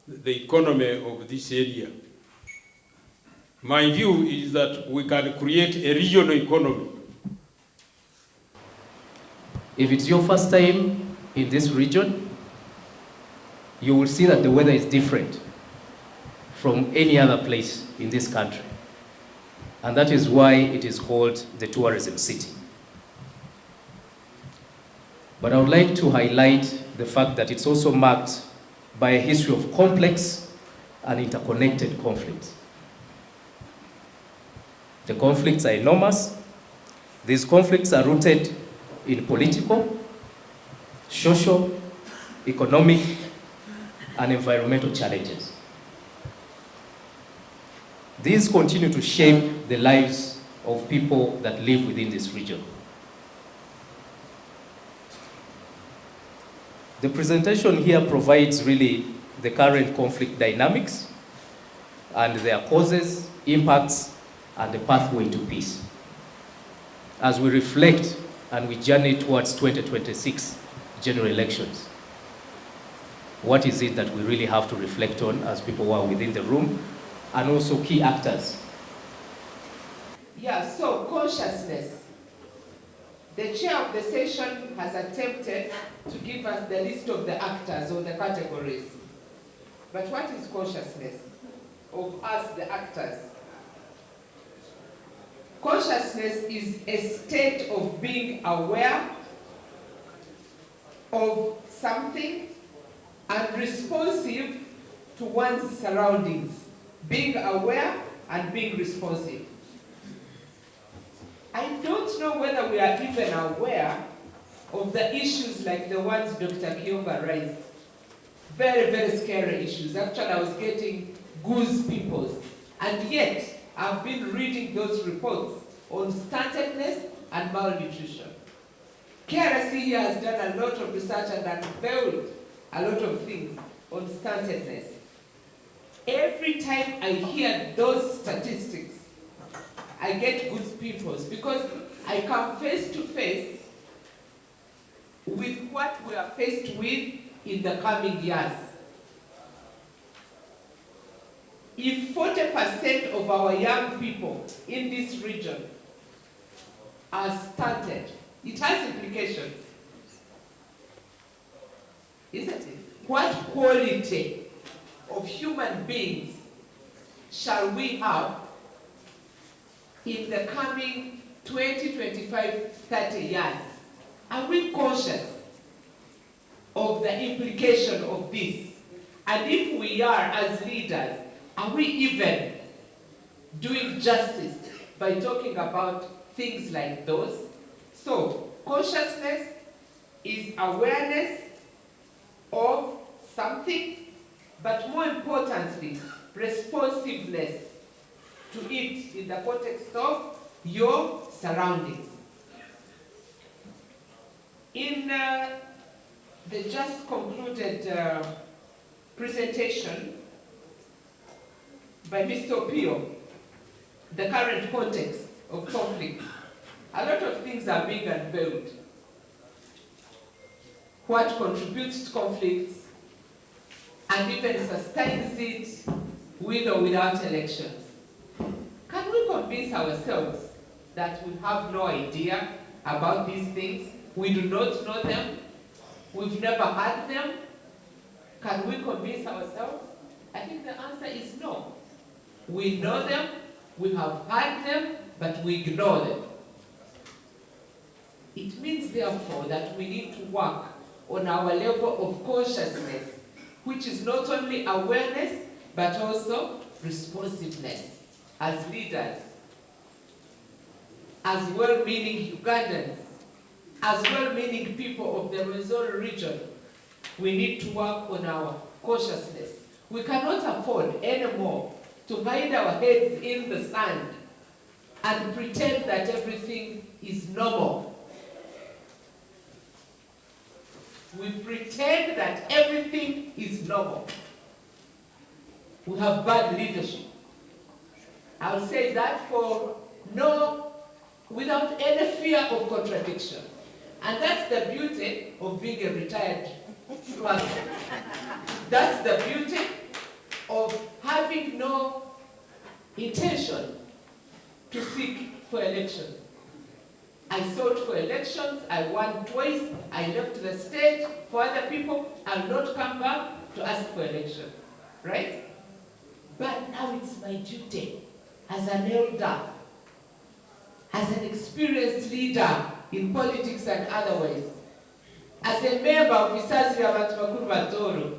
the economy of this area. My view is that we can create a regional economy. If it's your first time in this region, you will see that the weather is different from any other place in this country. And that is why it is called the tourism city. But I would like to highlight the fact that it's also marked by a history of complex and interconnected conflicts. The conflicts are enormous. These conflicts are rooted in political, social, economic, and environmental challenges. These continue to shape the lives of people that live within this region. The presentation here provides really the current conflict dynamics and their causes, impacts, and the pathway to peace. As we reflect and we journey towards 2026 general elections, what is it that we really have to reflect on as people who are within the room and also key actors? Yeah, so consciousness. The chair of the session has attempted to give us the list of the actors or the categories. But what is consciousness of us, the actors? Consciousness is a state of being aware of something and responsive to one's surroundings. Being aware and being responsive. I don't know whether we are even aware of the issues like the ones Dr. Kionga raised. Very, very scary issues. Actually, I was getting goose pimples. And yet, I've been reading those reports on stuntedness and malnutrition. KRC here has done a lot of research and unveiled a lot of things on stuntedness. Every time I hear those statistics, I get goose pimples because I come face to face with what we are faced with in the coming years. If 40% of our young people in this region are stunted, it has implications, isn't it? What quality of human beings shall we have in the coming 20, 25, 30 years? Are we conscious of the implication of this? And if we are, as leaders, are we even doing justice by talking about things like those? So, consciousness is awareness of something, but more importantly, responsiveness to it in the context of your surroundings. In the just concluded presentation by Mr. Opio, the current context of conflict, a lot of things are being unveiled. What contributes to conflicts and even sustains it with or without elections. Can we convince ourselves that we have no idea about these things? We do not know them. We've never had them. Can we convince ourselves? I think the answer is no. We know them, we have had them, but we ignore them. It means, therefore, that we need to work on our level of consciousness, which is not only awareness, but also responsiveness as leaders, as well-meaning Ugandans, as well-meaning people of the Rwenzori region. We need to work on our consciousness. We cannot afford anymore to hide our heads in the sand and pretend that everything is normal. We pretend that everything is normal. We have bad leadership. I'll say that without any fear of contradiction. And that's the beauty of being a retired person. That's the beauty of having no intention to seek for elections. I sought for elections, I won twice, I left the stage for other people, I'll not come back to ask for elections, right? But now it's my duty as an elder, as an experienced leader in politics and otherwise, as a member of Visasi Abantu Bakuru Batoro,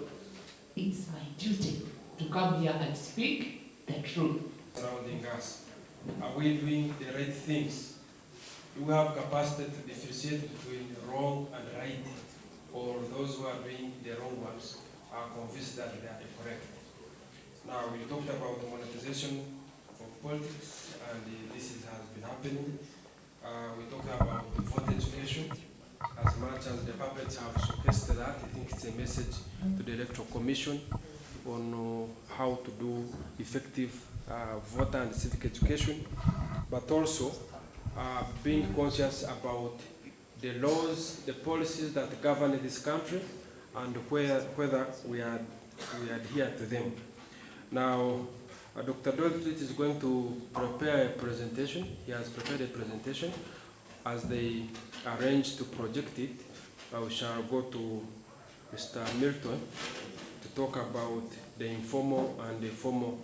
it's my duty to come here and speak the truth. Surrounding us, are we doing the right things? Do we have capacity to differentiate between wrong and right, or those who are doing the wrong ones are convinced that they are correct? Now, we talked about the monetization of politics, and this has been happening. We talked about the voter education. As much as the puppets have suggested that, I think it's a message to the Electoral Commission on how to do effective voter and civic education, but also being conscious about the laws, the policies that govern this country, and whether we adhere to them. Now, Dr. Doltrit is going to prepare a presentation. He has prepared a presentation. As they arrange to project it, we shall go to Mr. Milton to talk about the informal and the formal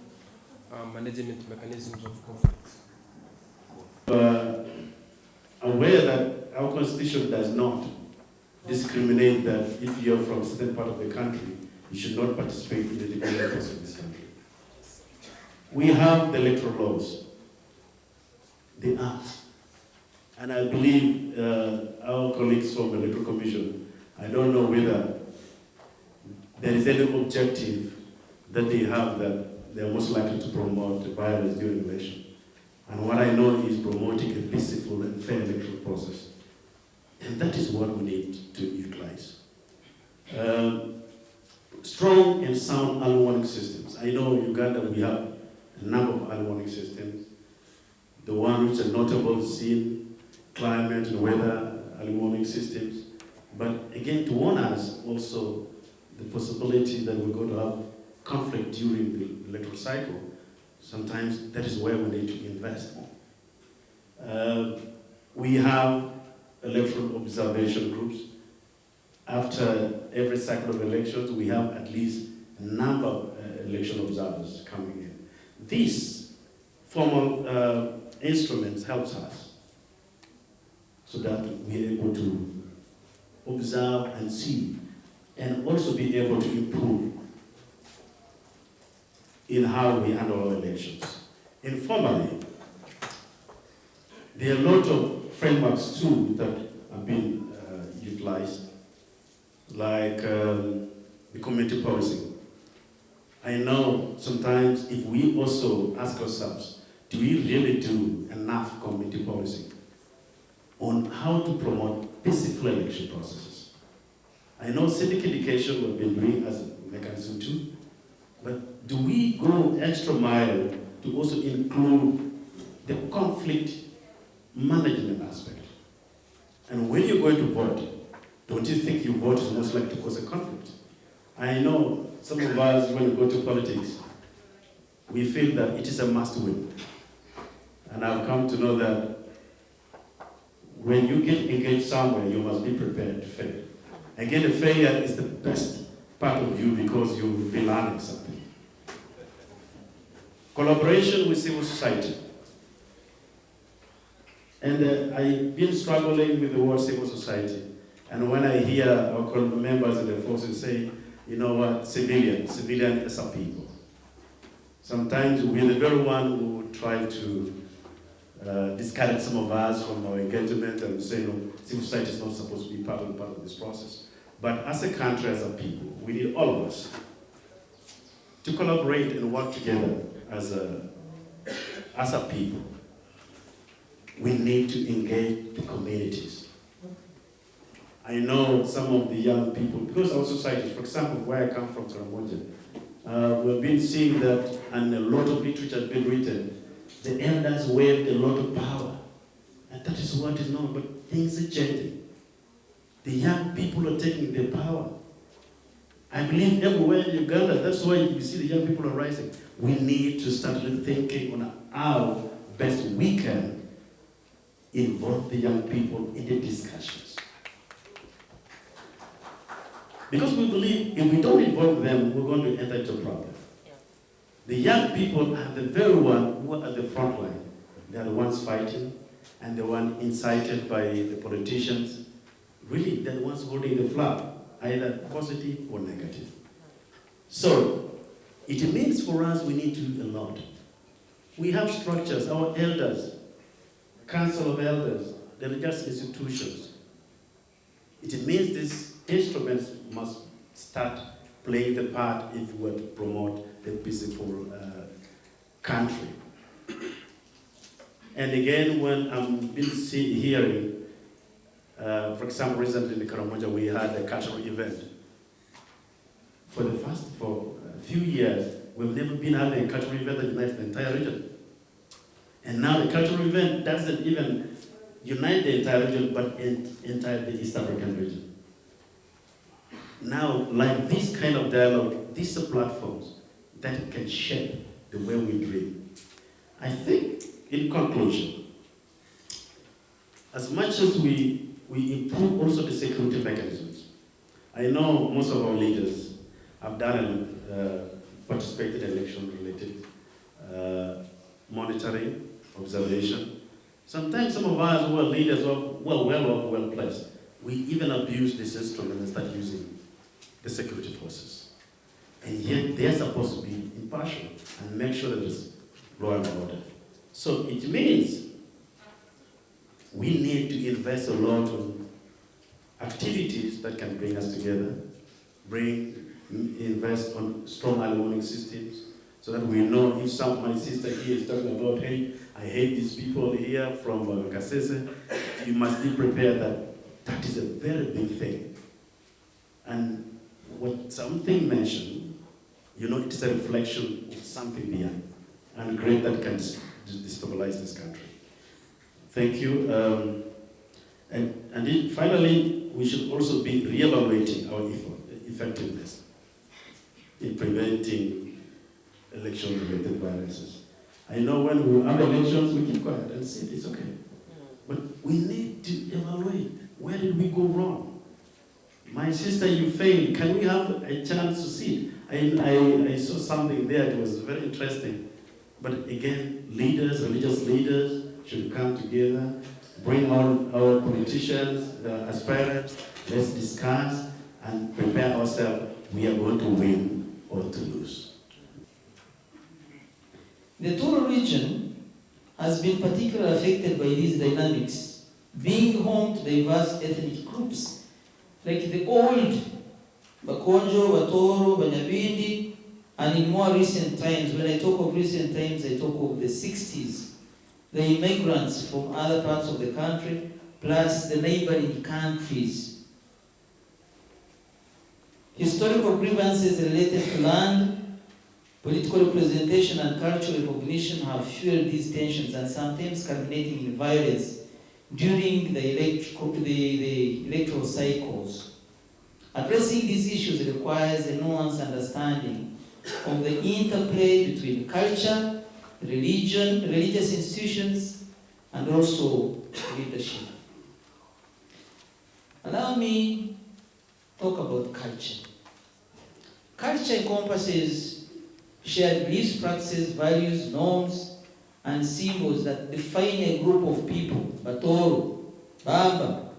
management mechanisms of conflicts. Aware that our constitution does not discriminate that if you're from a certain part of the country, you should not participate in the development of this country. We have the electoral laws, the acts, and I believe our colleagues from the Electoral Commission, I don't know whether there is any objective that they have that they're most likely to promote violence during election. And what I know is promoting a peaceful and fair electoral process. And that is what we need to utilize. Strong and sound early warning systems. I know in Uganda we have a number of early warning systems. The ones which are notable seen, climate and weather early warning systems. But again, to warn us also the possibility that we're going to have conflict during the electoral cycle. Sometimes that is where we need to invest more. We have electoral observation groups. After every cycle of elections, we have at least a number of election observers coming in. These formal instruments helps us so that we're able to observe and see, and also be able to improve in how we handle our elections. Informally, there are a lot of frameworks too that have been utilized, like the community policing. I know sometimes if we also ask ourselves, do we really do enough community policing on how to promote peaceful election processes? I know civic education we've been doing as a mechanism too, but do we go extra mile to also include the conflict management aspect? And when you're going to vote, don't you think your vote is most likely to cause a conflict? I know some of us, when we go to politics, we feel that it is a must win. And I've come to know that when you get engaged somewhere, you must be prepared to fail. Again, the failure is the best part of you because you will be learning something. Collaboration with civil society. And I've been struggling with the word civil society. And when I hear our members in the forces say, you know what, civilian is a people. Sometimes we're the very one who try to discourage some of us from our engagement and say, no, civil society is not supposed to be part of this process. But as a country, as a people, we need all of us to collaborate and work together as a people. We need to engage the communities. I know some of the young people, because our societies, for example, where I come from, Karamoja, we've been seeing that, and a lot of literature has been written, the elders wield a lot of power. And that is what is known, but things are changing. The young people are taking their power. I believe everywhere in Uganda, that's why you see the young people are rising. We need to start thinking on how best we can involve the young people in the discussions. Because we believe if we don't involve them, we're going to enter into a problem. The young people are the very one who are at the front line. They are the ones fighting, and the one incited by the politicians. Really, they're the ones holding the flag, either positive or negative. So, it means for us we need to do a lot. We have structures, our elders, council of elders, the religious institutions. It means these instruments must start playing the part if we were to promote the peaceful country. And again, when I'm hearing, for example, recently in Karamoja, we had a cultural event. For a few years, we've never been having a cultural event that unites the entire region. And now the cultural event doesn't even unite the entire region, but entire the East African region. Now, like this kind of dialogue, these are platforms that can shape the way we dream. I think, in conclusion, as much as we improve also the security mechanisms, I know most of our leaders have participated in election-related monitoring, observation. Sometimes some of us who are leaders are well placed. We even abuse this instrument and start using the security forces. And yet they're supposed to be impartial and make sure that there's law and order. So it means we need to invest a lot in activities that can bring us together, invest on strong early warning systems, so that we know if my sister here is talking about, hey, I hate these people here from Kasese, you must be prepared that is a very big thing. And what something mentioned, it is a reflection of something beyond and great that can destabilize this country. Thank you. And finally, we should also be reevaluating our effectiveness in preventing election-related violences. I know when we have elections, we keep quiet and say it's okay. But we need to evaluate, where did we go wrong? My sister, you failed. Can we have a chance to see it? I saw something there that was very interesting. But again, religious leaders should come together, bring on our politicians, aspirants, let's discuss and prepare ourselves. We are going to win or to lose. The Toro region has been particularly affected by these dynamics, being home to diverse ethnic groups, like the old Bakonjo, Batoro, Banyabindi, and in more recent times, when I talk of recent times, I talk of the 60s, the immigrants from other parts of the country, plus the neighboring countries. Historical grievances related to land, political representation, and cultural recognition have fueled these tensions and sometimes culminating in violence during the electoral cycles. Addressing these issues requires a nuanced understanding of the interplay between culture, religion, religious institutions, and also leadership. Allow me to talk about culture. Culture encompasses shared beliefs, practices, values, norms, and symbols that define a group of people, Batoro, Bamba,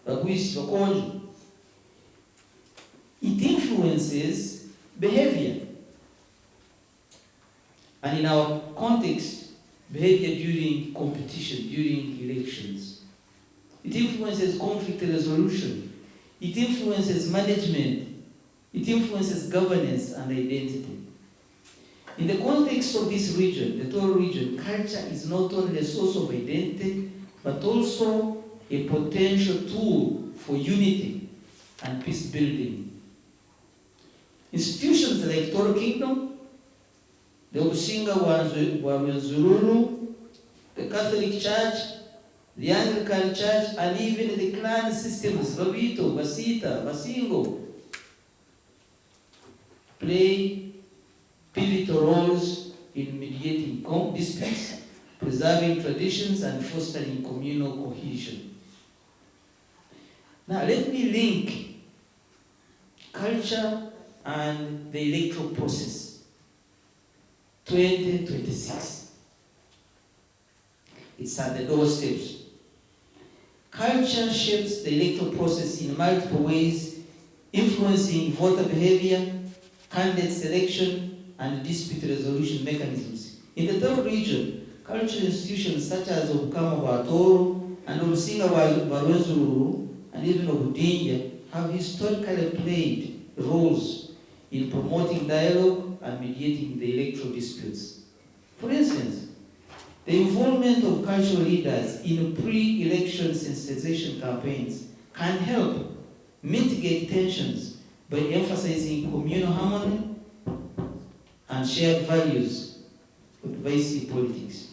Bagwisi, Bakonjo. It influences behavior. And in our context, behavior during competition, during elections. It influences conflict resolution. It influences management. It influences governance and identity. In the context of this region, the Toro region, culture is not only a source of identity, but also a potential tool for unity and peace building. Institutions like Toro Kingdom, the Usinga wa Rwenzori, the Catholic Church, the Anglican Church, and even the clan systems, Babito, Basita, Basingo, play pivotal roles in mediating disputes, preserving traditions, and fostering communal cohesion. Now let me link culture and the electoral process. 2026. It's at the doorsteps. Culture shapes the electoral process in multiple ways, influencing voter behavior, candidate selection, and dispute resolution mechanisms. In the Toro region, cultural institutions such as Obukama wa Toro and Obusinga wa Rwenzori and even Obudinja have historically played roles in promoting dialogue and mediating the electoral disputes. For instance, the involvement of cultural leaders in pre-election sensitization campaigns can help mitigate tensions by emphasizing communal harmony and shared values of divisive politics.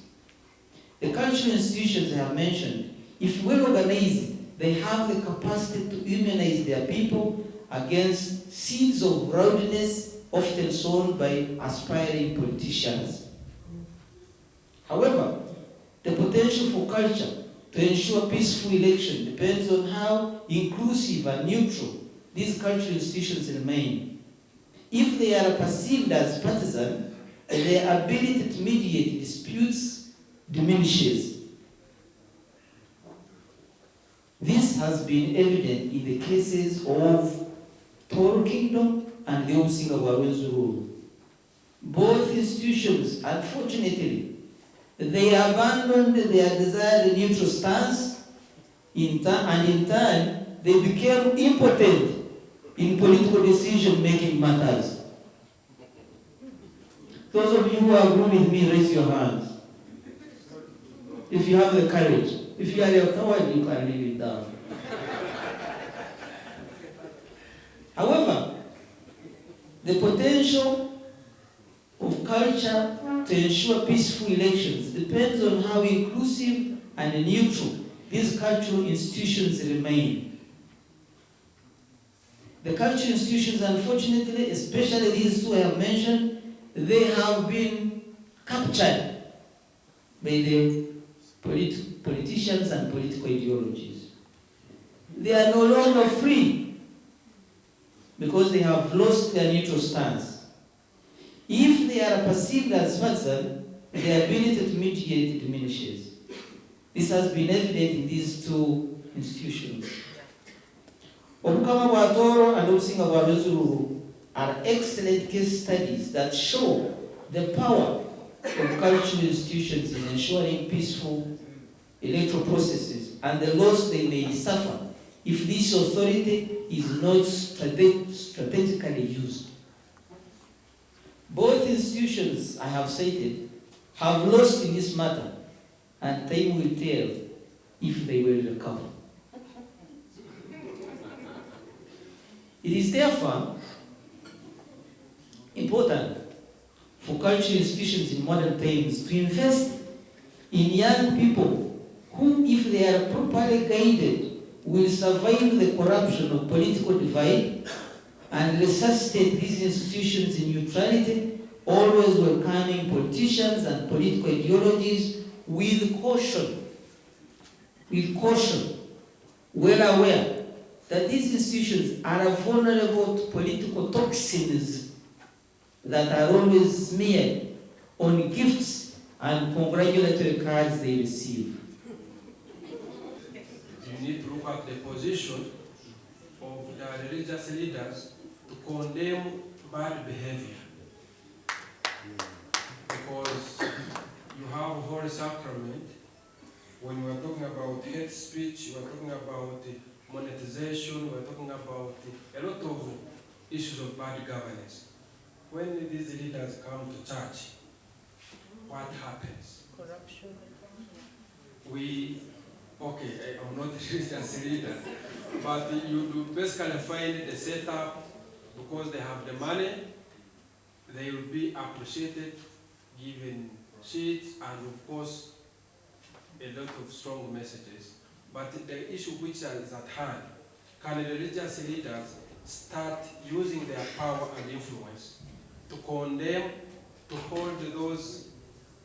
The cultural institutions I have mentioned, if well organized, they have the capacity to immunize their people against seeds of rowdiness often sown by aspiring politicians. However, the potential for culture to ensure peaceful election depends on how inclusive and neutral these cultural institutions remain. If they are perceived as partisan, their ability to mediate disputes diminishes. This has been evident in the cases of Toro Kingdom and the Obusinga wa Rwenzori. Both institutions, unfortunately, they abandoned their desired neutral stance, and in turn, they became impotent in political decision-making matters. Those of you who agree with me, raise your hands. If you have the courage. If you are a coward, you can leave it down. However, the potential of culture to ensure peaceful elections depends on how inclusive and neutral these cultural institutions remain. The cultural institutions, unfortunately, especially these two I have mentioned, they have been captured by the politicians and political ideologies. They are no longer free because they have lost their neutral stance. If they are perceived as partisan, their ability to mediate diminishes. This has been evident in these two institutions. Obukama wa Toro and Obusinga wa Rwenzori are excellent case studies that show the power of cultural institutions in ensuring peaceful electoral processes and the loss they may suffer if this authority is not strategically used. Both institutions I have cited have lost in this matter, and time will tell if they will recover. It is therefore important for cultural institutions in modern times to invest in young people who, if they are properly guided, will survive the corruption of political divide and resuscitate these institutions in neutrality, always welcoming politicians and political ideologies with caution, well aware that these institutions are vulnerable to political toxins that are always smeared on gifts and congratulatory cards they receive. You need to look at the position of the religious leaders to condemn bad behavior. Because you have Holy Sacrament, when we are talking about hate speech, we are talking about monetization, we are talking about a lot of issues of bad governance. When these leaders come to church, what happens? Corruption. I'm not a religious leader, but you do basically find the setup because they have the money, they will be appreciated, given sheets, and of course, a lot of strong messages. But the issue which is at hand, can the religious leaders start using their power and influence to condemn, to hold those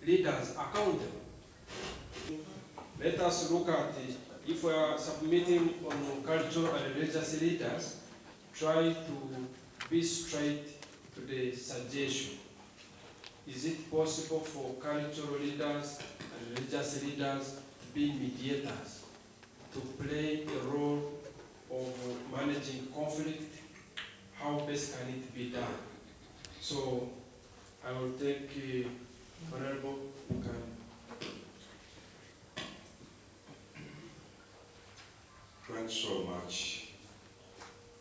leaders accountable? Let us look at it. If we are submitting on cultural and religious leaders, try to be straight to the suggestion. Is it possible for cultural leaders and religious leaders to be mediators, to play a role of managing conflict? How best can it be done? So I will take Honorable. Thanks so much,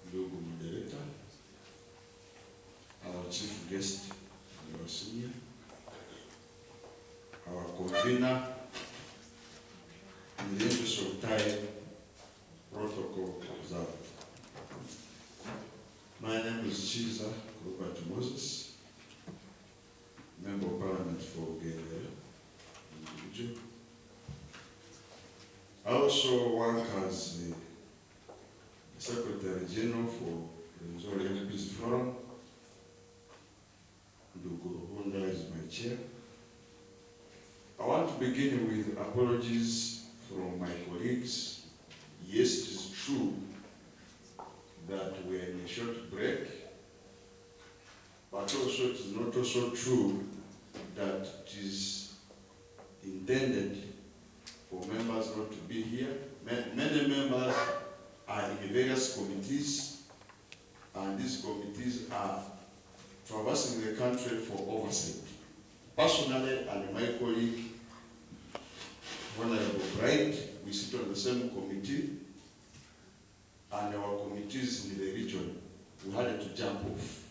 Ndugu Moderator, our chief guest, our senior, our convener, in the interest of time, protocol observed. My name is Chiza Robert Moses, Member of Parliament for Guyana, individual. I also work as the Secretary General for Rwenzori MPs Forum. Ndugu Honda is my chair. I want to begin with apologies from my colleagues. Yes, it is true that we are in a short break, but also it is not also true that it is intended for members not to be here. Many members are in various committees, and these committees are traversing the country for oversight. Personally, and my colleague, Honorable Bright, we sit on the same committee, and our committees in the region, we had to jump off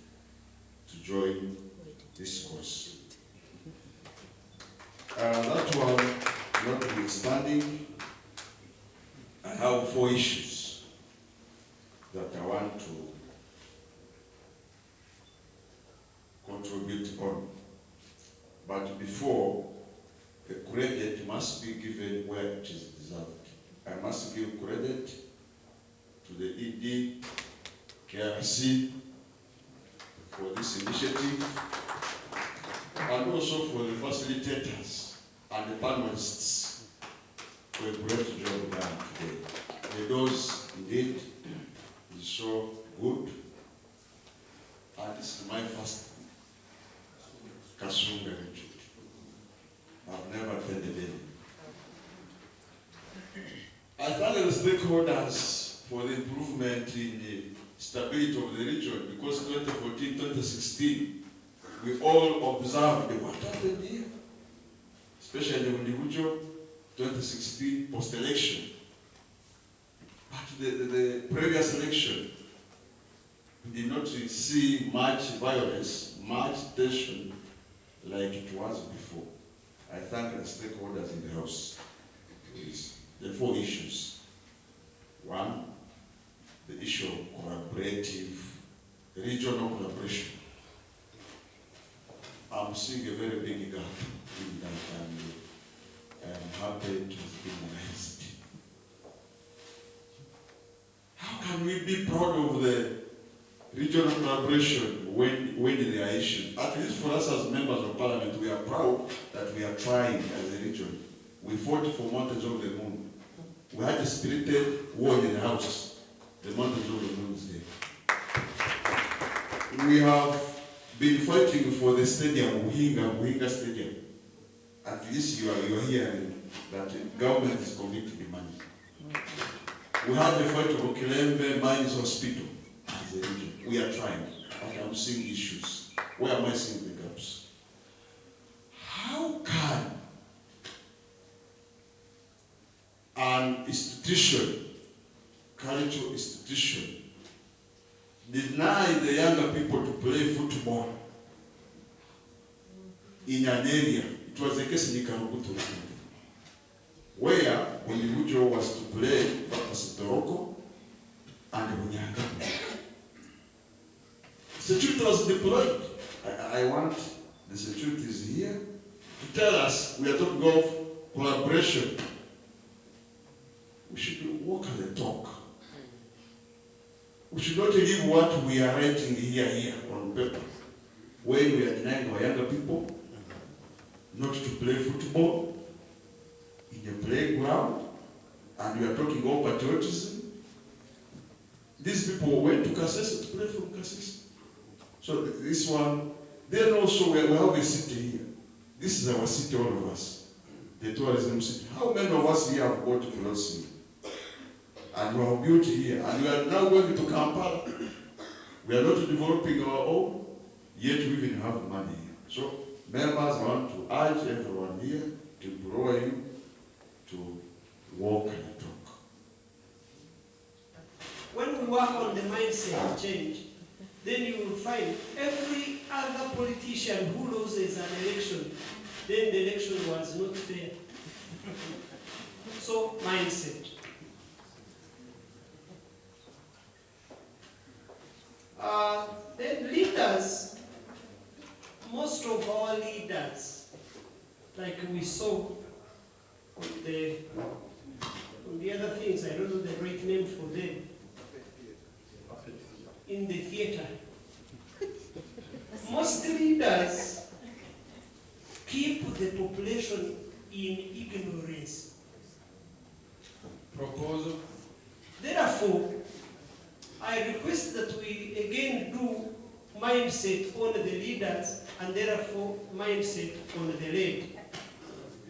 to join this course. That one, notwithstanding, I have 4 issues that I want to contribute on. But before, the credit must be given where it is deserved. I must give credit to the ED, KRC, for this initiative, and also for the facilitators and the panelists for a great job done today. The dose indeed is so good, and this is my first Kasunga retreat. I've never attended any. I thank the stakeholders for the improvement in the stability of the region, because 2014, 2016, we all observed what happened here. especially the individual 2016 post-election. But the previous election, we did not see much violence, much tension like it was before. I thank the stakeholders in the House. There are 4 issues. 1, the issue of collaborative, regional collaboration. I'm seeing a very big gap in that, and I'm happy to have been raised. How can we be proud of the regional collaboration when there are issues? At least for us as members of parliament, we are proud that we are trying as a region. We fought for Mountains of the Moon. We had a spirited war in the House. The Mountains of the Moon is there. We have been fighting for the stadium, Muhinga Stadium. At least you are hearing that the government is committing the money. We had the fight of Okilembe Mines Hospital as a region. We are trying, but I'm seeing issues. Where am I seeing the gaps? How can an institution, cultural institution, deny the younger people to play football in an area? It was the case in Karugutu, where when the individual was to play Toroko and Bunyanga. Security was deployed. I want the securities here to tell us we are talking of collaboration. We should walk the talk. We should not leave what we are writing here on paper. When we are denying our younger people not to play football in the playground, and we are talking about patriotism. These people went to Kasese to play from Kasese. So this one, then also we have a city here. This is our city, all of us. The tourism city. How many of us here have got philosophy? And we have built here. And we are now going to Kampala. We are not developing our own, yet we even have money here. So members want to urge everyone here to implore you to walk and talk. When we work on the mindset change, then you will find every other politician who loses an election, then the election was not fair. So, mindset. Then leaders, most of our leaders, like we saw on the other things, I don't know the right name for them, in the theater. Most leaders keep the population in ignorance. Proposal. Therefore, I request that we again do mindset on the leaders and therefore mindset on the led.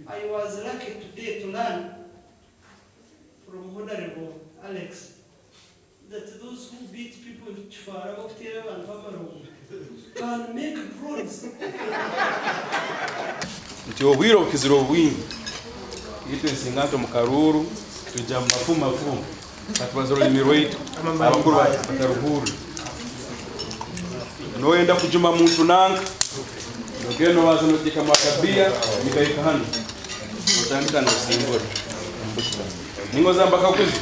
I was lucky today to learn from Honorable Alex that those who beat people and can make drones. Nti obwiro bukizira obwingi yitwe nsingato mu Karuru tujja mu mafumu katubaza olulimi lwaitu abakulu bataruhuru noyenda kujuma muntu nanka nogeno waza nojeka makabia nikaika hano otandika nosimbola ningoza mpaka kuzi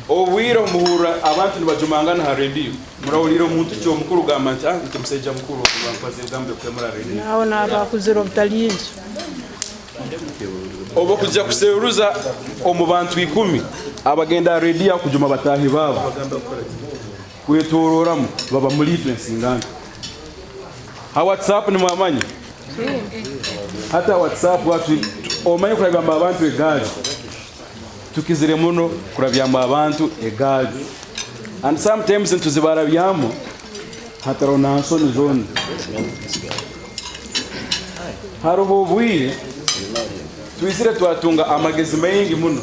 obwiro muhura abantu nibajumangana ha radio murawulira omuntu kyo mukuru gamba nti nti museja mukuru bankwaze gambe kwemura radio nawo nabakuzira obutaliingi obo kujja kuseruza omu bantu 10 abagenda radio kujuma batahi babo kwetororamu baba muri influence ngana ha WhatsApp ni mwamanyi hata WhatsApp watu omanyi kurabya abantu egali tukizire muno kurabya abantu egali and sometimes ntuzibara byamo hatarona nsoni zone haroho bwire twisire twatunga amagezi mengi muno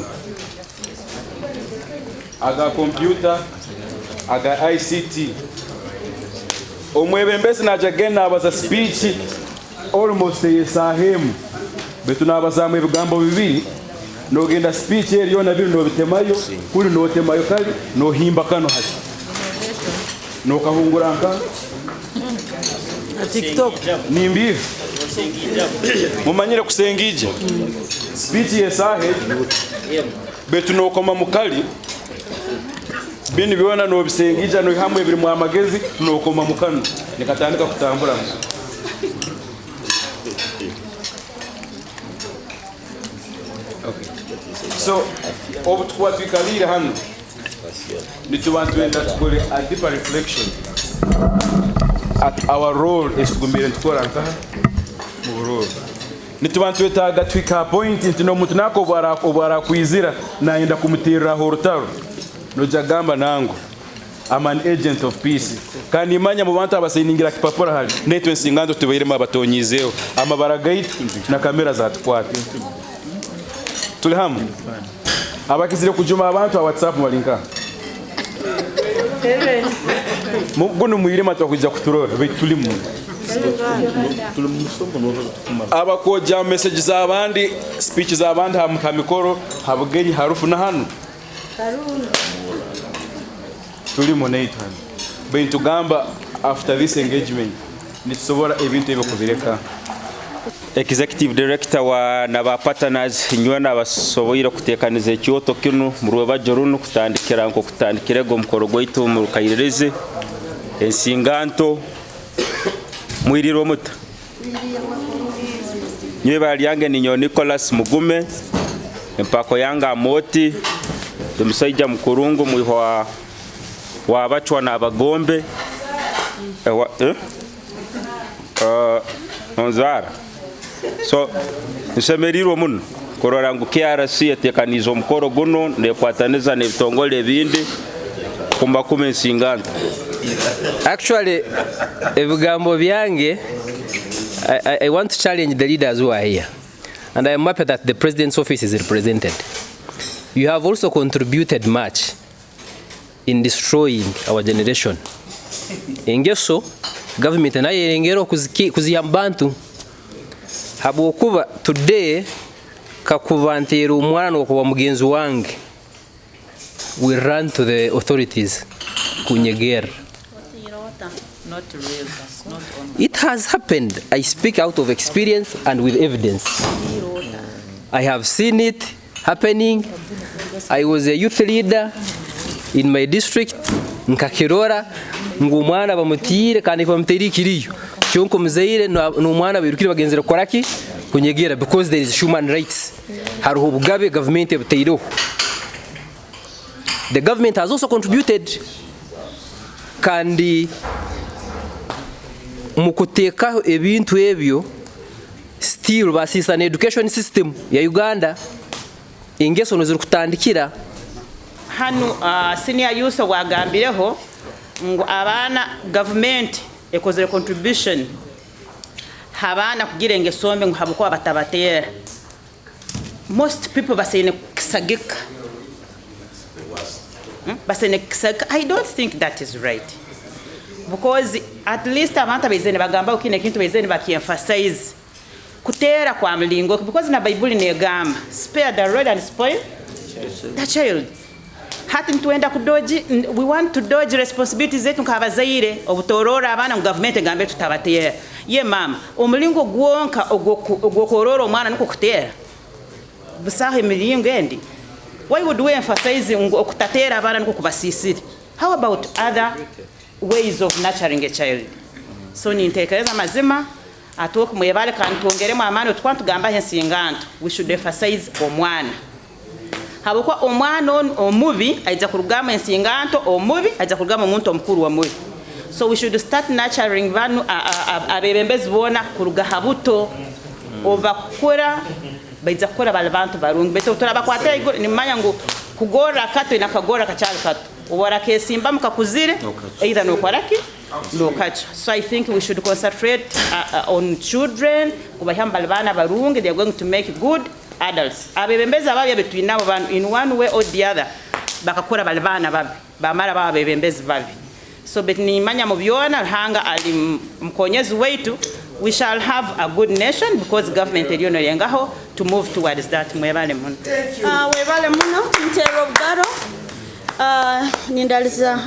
aga computer aga ICT omwebembezi najagena abaza speech almost yesahemu betu nabazamu ebigambo bibiri nogenda speech eriyo na biri nobitemayo kuri notemayo kali nohimba kano hati nokahungura nka TikTok nimbi mumanyire kusengija speech yesahe betu nokoma mukali bini biona nobisengija no hamwe biri mu amagezi nokoma mukano nikatandika kutambula. So, over to what we can lead hand, need to want to enter a deeper reflection at our role as to be in role. Need to want to enter a point into no mutunako obara kuizira na enda kumutira hortaru no jagamba nangu. I'm an agent of peace. Kandi imanya mu bantu abaseningira kipapura hali netwe nsingando tubayirema abatonyizeo amabara gate na kamera zatwate. Tuli hamu abakizire kujuma abantu wa WhatsApp malinka muguno muyirema twakuja kuturora betulimu abakoja message za abandi speech za abandi hamkamikoro habugeri harufu na hanu tulimo naitan bintu gamba after this engagement nitsobora ebintu ebyo kubireka. Executive Director wa naba partners nywana basoboyira kutekaniza ekyoto kinu mu rwebajo runo kutandikira nko kutandikirego mukoro gwaitu mu kayireze ensinganto mwiriro muta nyewe bali yange ni Nicholas Mugume empako yanga moti tumusaija mukurungu muhwa wa bachwa na abagombe onzara. So nsemeriro muno korora ngu KRC etekanizo mukoro guno nekwataniza nebitongole bindi kumba kume nsinganta. Actually ebigambo byange I want to challenge the leaders who are here, and I am happy that the President's office is represented. You have also contributed much in destroying our generation. Engeso government naye engero kuziyambantu habokuba today kakuvantera umwana okuba mugenzi wange we run to the authorities kunyegera. Not real, not on. It has happened. I speak out of experience and with evidence. I have seen it happening. I was a youth leader in my district nkakirora ngumwana bamutire kandi bamutiri kiriyo cyonko muzaire n'umwana birukire bagenzera koraki kunyegera because there is human rights. Haruho ubugabe government ebuteireho. The government has also contributed kandi mukuteka ebintu ebyo still basisa na education system ya Uganda ingeso no zirukutandikira hano senior youth wagambireho ngo abana government ekozere contribution habana kugira engesombe ngo habuko batabatera. Most people basene kisagika basene kisagika. I don't think that is right, because at least abantu bezene bagamba ukine kintu bezene bakiemphasize kutera kwa mlingo, because na Bible negamba spare the rod and spoil the child. Hati ntuenda kudoji, we want to dodge responsibilities zetu nkabazaire obutorora abana mu government gambe tutabatera. Ye mama omlingo gwonka ogwokorora omwana niko kutera busahe milingo endi. Why would we emphasize okutatera abana niko kubasisiri? How about other ways of nurturing a child? So nintekereza mazima atoku mwebale kantongeremo amani otwantu gamba hensinganto. We should emphasize omwana. Habukwa omwana omubi aija kurugama ensinganto omubi aija kurugama omuntu omukuru wa mubi. So we should start nurturing vanu abebembezi bona kuruga habuto obakura baiza kukora balabantu barungi beto turabakwata ni manya ngo kugora kato inakagora kachali kato ubora kesimba mukakuzire either no kwaraki no kacho. So I think we should concentrate on children kubahamba bana barungi. They are going to make good adults. Abebembeza babi betwinabo bantu in one way or the other bakakora balibana babi bamara babebembezi babi. So bet ni manya mubyona hanga ali mkonyezi wetu we shall have a good nation because government eliyono yengaho to move towards that. Mwebale muno. Webale muno Ntero Bugaro. Nindaliza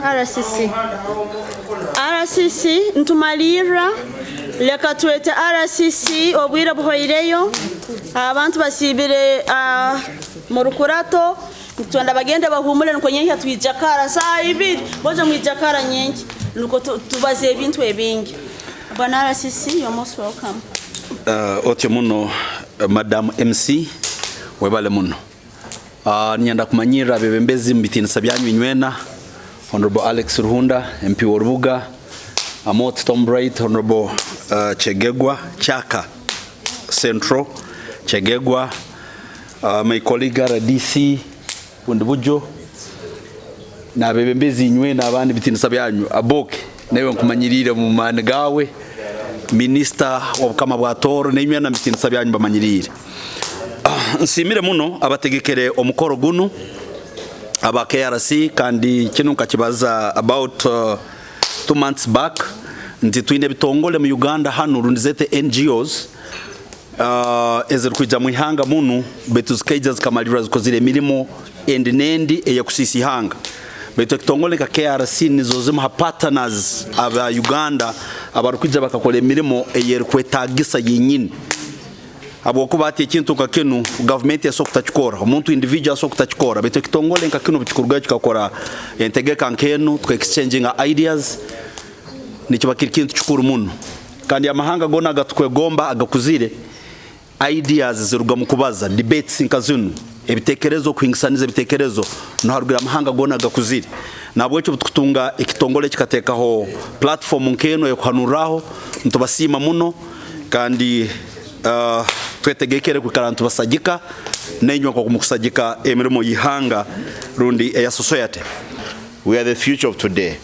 RCC ntumalira leka tuwete RCC obwira buhoireyo abantu basibire mu rukurato twanda bagende bahumule nuko nyenye twijakara saa ibiri boje mwijakara nyenye nuko tubaze ebintu ebingi. Bwana RCC, you're most welcome. Otyo muno Madam MC webale muno. Nyanda kumanyira bebembezi mbitinisa byanyu inywena Honorable Alex Ruhunda MP Warubuga Amot Tom Bright Honorable Chegegwa Chaka Central Chegegwa my colleague DC Bundubujo na bebembezi inywena abandi bitinisa byanyu aboke newe nkumanyirire mu mangawe Minister wabukama bwa toro n'imyana bitinisa byanyu bamanyirire. Nsimire muno abategekere omukoro guno aba KRC kandi kinu kakibaza about 2 months back nti twine bitongole mu Uganda hano rundizete NGOs ezer kuja mu ihanga muno betuzikejas kamalira zikozire mirimo endinendi eyakusisi hanga beto kitongole ka KRC nizozima partners aba Uganda abarukija bakakole mirimo eyer kwetagisa yinyini abo kubati ikintu kakenu government yaso kutachikora umuntu individual yaso kutachikora beto kitongole kakenu bichikurwa kikakora integeka nkenu to exchanging ideas nicho bakirikintu chikuru muno kandi amahanga gona agatukwe agakuzire ideas ziruga mukubaza debates inkazunu ebitekerezo kwingisaniza ebitekerezo no harugira amahanga gona agakuzire nabwo cyo tukutunga ikitongole kikatekaho platform nkeno yo kuhanuraho ntubasima muno kandi twetegekere kukarantu basagika nenywa kwa kumusagika emirimo yihanga rundi ya society. We are the future of today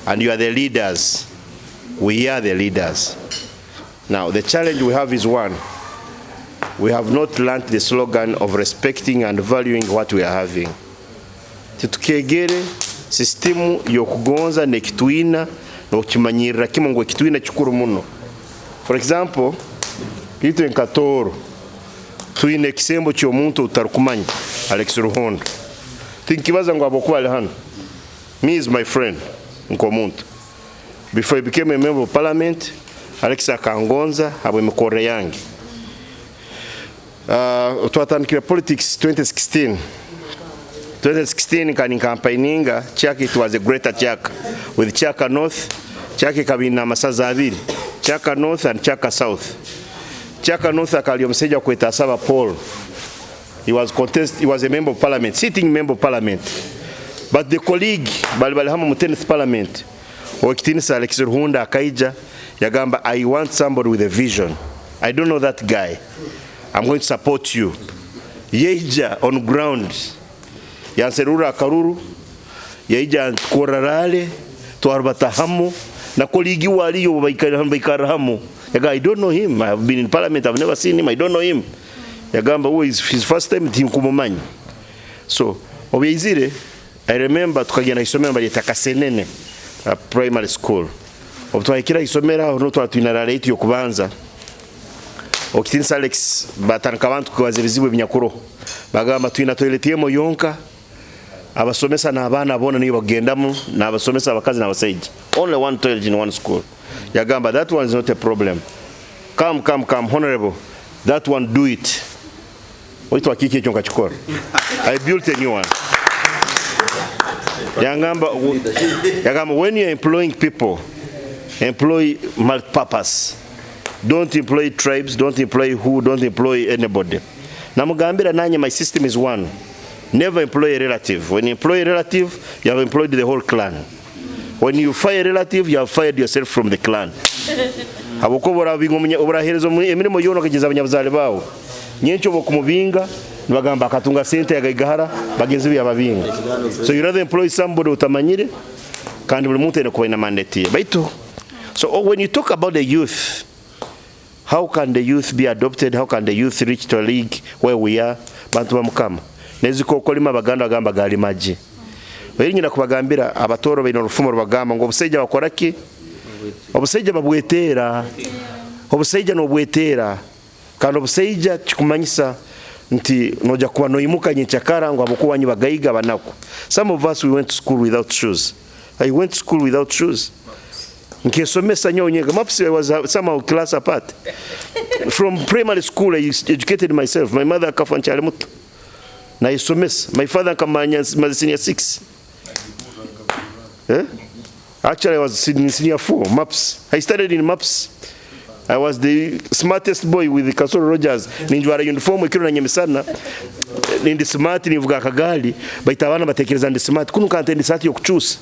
and you are the leaders. We are the leaders. Now the challenge we have is one. We have not learned the slogan of respecting and valuing what we are having. Titukegere systemu yokugonza nekitwina no kimanyira kimwe kitwina chikuru muno. For example, kitu enkatoro twine kisembo cyo muntu utarukumanya Alex Ruhondo. Tinkibaza ngo abokuba hano. Me is my friend nko muntu. Before I became a member of parliament, Alex akangonza abo mikore yangi. Twatandikira politics 2016 kani campaigninga Chaka. It was a greater Chaka with Chaka North, Chaka kabina masaza abiri, Chaka North and Chaka South. Chaka North akaliomseja kweta saba Paul. He was a member of parliament, sitting member of parliament. But the colleague bali hama mu 10th parliament okitinisa Alex Ruhunda akaija yagamba I want somebody with a vision. I don't know that guy. I'm going to support you. Yeija on ground. Yanserura karuru. Yeija korarale tuarbata hamo na koligi waliyo baikara hamo. Yaga I don't know him. I have been in parliament. I've never seen him. I don't know him. Yagamba who is his first time team kumumanyi. So, obezire I remember tukagenda isomera bali takasenene primary school. Obutwakira isomera no twatwinara late yo kubanza. Okitinsa Alex batanka abantu kwaze bizibu binyakuro bagamba twina toilet yemo yonka abasomesa na abana bona niyo bagendamo na abasomesa abakazi na abasaiji only one toilet in one school yagamba that one is not a problem. Come honorable, that one do it. Oito akiki chonka chikora. I built a new one. Yagamba when you are employing people, employ multi-purpose. Don't employ tribes, don't employ who, don't employ anybody. Namugambira nanye, my system is one. Never employ a relative. When you employ a relative, you have employed the whole clan. When you fire a relative, you have fired yourself from the clan. Abokobora bingomnya obraherezo emirimo yono kageza abanyabuzale bawo. Nyencho bokumubinga nibagamba akatunga sente yagahara bagenzi byababinga. So you rather employ somebody utamanyire kandi buli muntu ene kubaina mandate. Baitu. So when you talk about the youth, how can the youth be adopted? How can the youth reach to a league where we are? Bantu bamukama. Neziko kolima baganda bagamba gali maji. Wenyina kubagambira abatoro bino rufumo rubagamba ngo obuseja bakoraki? Obuseja babwetera. obusaija nobwetera kandi obusaija kikumanyisa nti noja kuba noyimuka nyenkyakara ngo abokuwanyu bagayiga banaku. Some of us we went to school without shoes. I went to school without shoes. Nkesomesa nyonyega maps I was somehow class apart. From primary school I educated myself. My mother akafa nchale muto. Na isomesa. My father kamanya senior 6. Actually I was senior 4 maps. I started in maps. I was the smartest boy with the Kasunga Rogers. Ninjwara uniform ikiro na nyemisana. Nindi smart nivuga akagali. Baita abana batekereza ndi smart. Kunu kante ndi sati yokuchusa.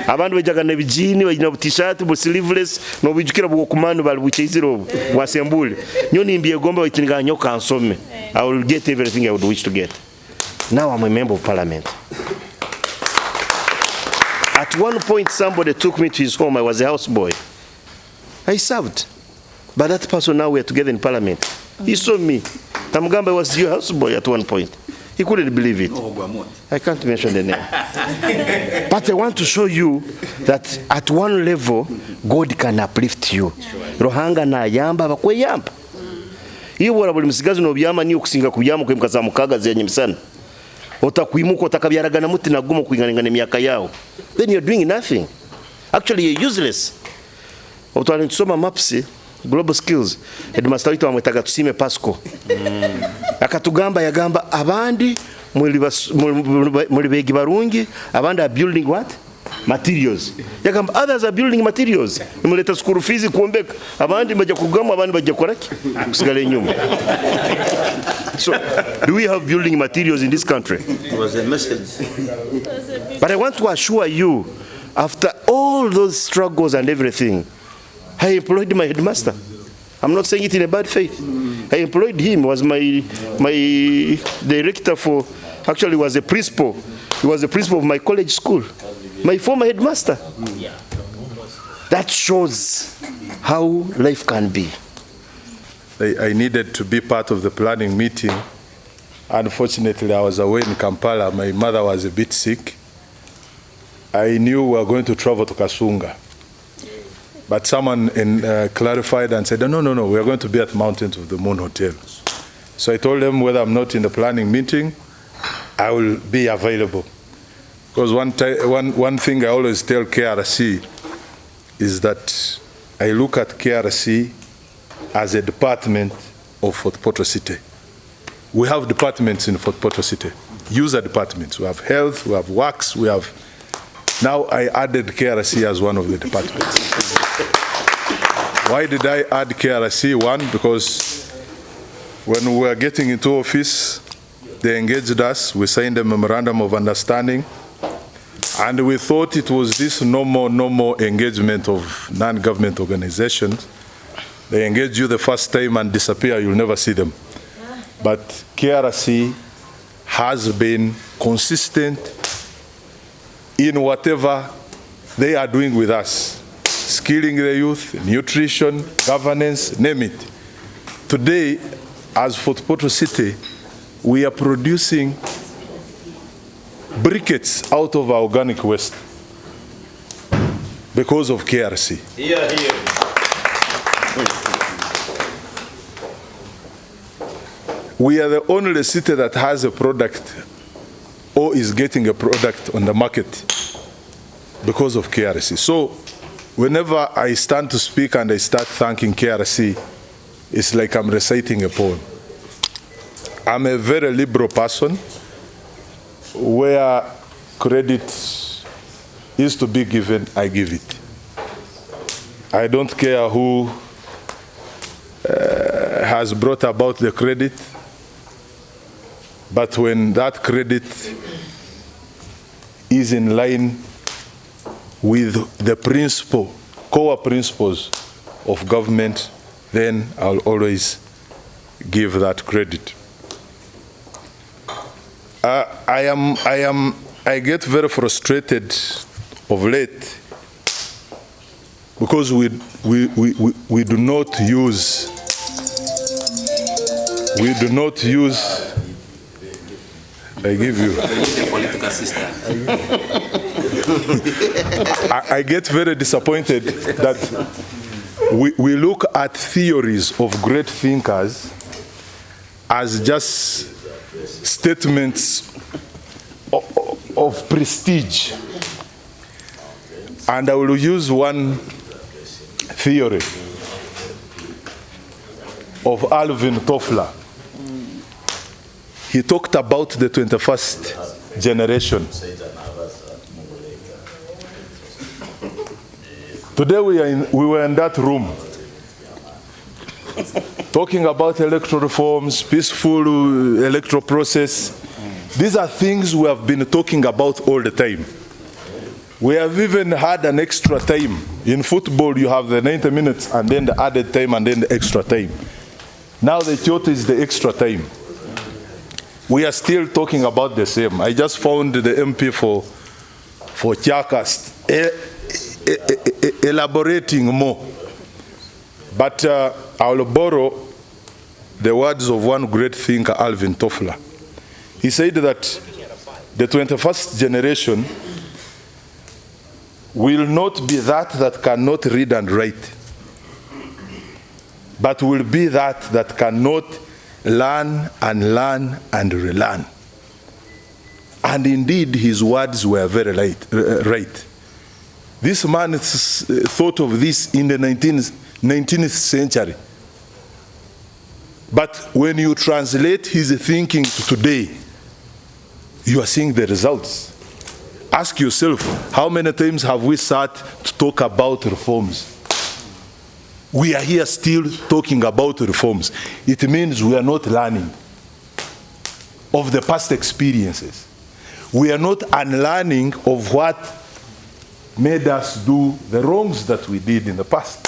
Abantu bejaga na bijini, bajina t-shirt, bu sleeveless, no bijukira bu kumanu bali buchiziro wasembule. Nyo nimbiye gomba baitiniga nyoka ansome. I will get everything I would wish to get. Now I'm a member of parliament. At one point somebody took me to his home. I was a houseboy. I served. But that person now we are together in parliament. He saw me. Tamugamba was your houseboy at one point. He couldn't believe it. I can't mention the name. But I want to show you that at one level, God can uplift you. Rohanga na yamba bakwe yamba. Iyo wala buli musigazi no byama ni okusinga kubyama kwe mkaza mukaga zenye misana. Otakwimuka otakabyaragana muti nagumo kwinganingana emyaka yawo. Then you're doing nothing. Actually you're useless. Otwali tusoma mapsi global skills. Headmaster witu amwetaga tusime Pasco. Akatugamba yagamba abandi muri begi barungi abandi are building what? Materials. Yagamba others are building materials. Muleta school fees kuombeka. Abandi baje kugama abandi baje koraki. Kusigale nyuma. So, do we have building materials in this country? It was a message. But I want to assure you, after all those struggles and everything, I employed my headmaster. I'm not saying it in a bad faith. I employed him. Was my director for, actually was a principal. He was the principal of my college school. My former headmaster. That shows how life can be. I needed to be part of the planning meeting. Unfortunately, I was away in Kampala. My mother was a bit sick. I knew we were going to travel to Kasunga. But someone clarified and said, no, we are going to be at Mountains of the Moon Hotel. So I told them whether I'm not in the planning meeting, I will be available. Because one thing I always tell KRC is that I look at KRC as a department of Fort Portal City. We have departments in Fort Portal City, user departments. We have health, we have works, we have... Now I added KRC as one of the departments. Why did I add KRC? One, because when we were getting into office, they engaged us, we signed a memorandum of understanding, and we thought it was this normal engagement of non-government organizations. They engage you the first time and disappear, you'll never see them. But KRC has been consistent in whatever they are doing with us. Skilling the youth, nutrition, governance, name it. Today, as Fort Portal City, we are producing briquettes out of our organic waste because of KRC. We are the only city that has a product or is getting a product on the market because of KRC. So whenever I stand to speak and I start thanking KRC, it's like I'm reciting a poem. I'm a very liberal person where credit is to be given, I give it. I don't care who has brought about the credit, but when that credit is in line with the core principles of government, then I'll always give that credit. I get very frustrated of late because we do not use I give you. I get very disappointed that we look at theories of great thinkers as just statements of prestige. And I will use one theory of Alvin Toffler. He talked about the 21st generation. Today we were in that room talking about electoral reforms, peaceful electoral process. These are things we have been talking about all the time. We have even had an extra time. In football, you have the 90 minutes and then the added time and then the extra time. Now the Kyoto is the extra time. We are still talking about the same. I just found the MP for Chaka elaborating more. But I will borrow the words of one great thinker, Alvin Toffler. He said that the 21st generation will not be that cannot read and write, but will be that cannot learn and relearn. And indeed, his words were very right. This man thought of this in the 19th century. But when you translate his thinking to today, you are seeing the results. Ask yourself, how many times have we sat to talk about reforms? We are here still talking about reforms. It means we are not learning of the past experiences. We are not unlearning of what made us do the wrongs that we did in the past.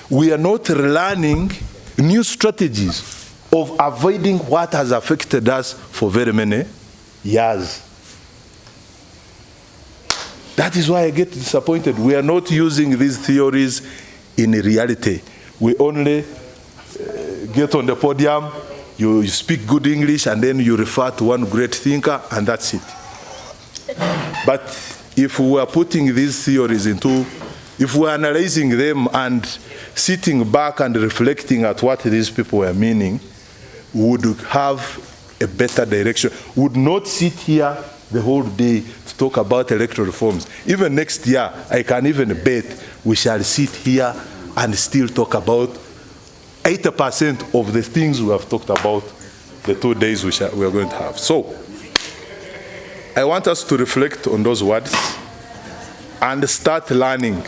We are not learning new strategies of avoiding what has affected us for very many years. That is why I get disappointed. We are not using these theories in reality. We only get on the podium, you speak good English, and then you refer to one great thinker, and that's it. But if we are putting these theories into, if we are analyzing them and sitting back and reflecting at what these people were meaning, we would have a better direction. We would not sit here the whole day to talk about electoral reforms. Even next year, I can even bet we shall sit here and still talk about 80% of the things we have talked about the 2 days we are going to have. So, I want us to reflect on those words and start learning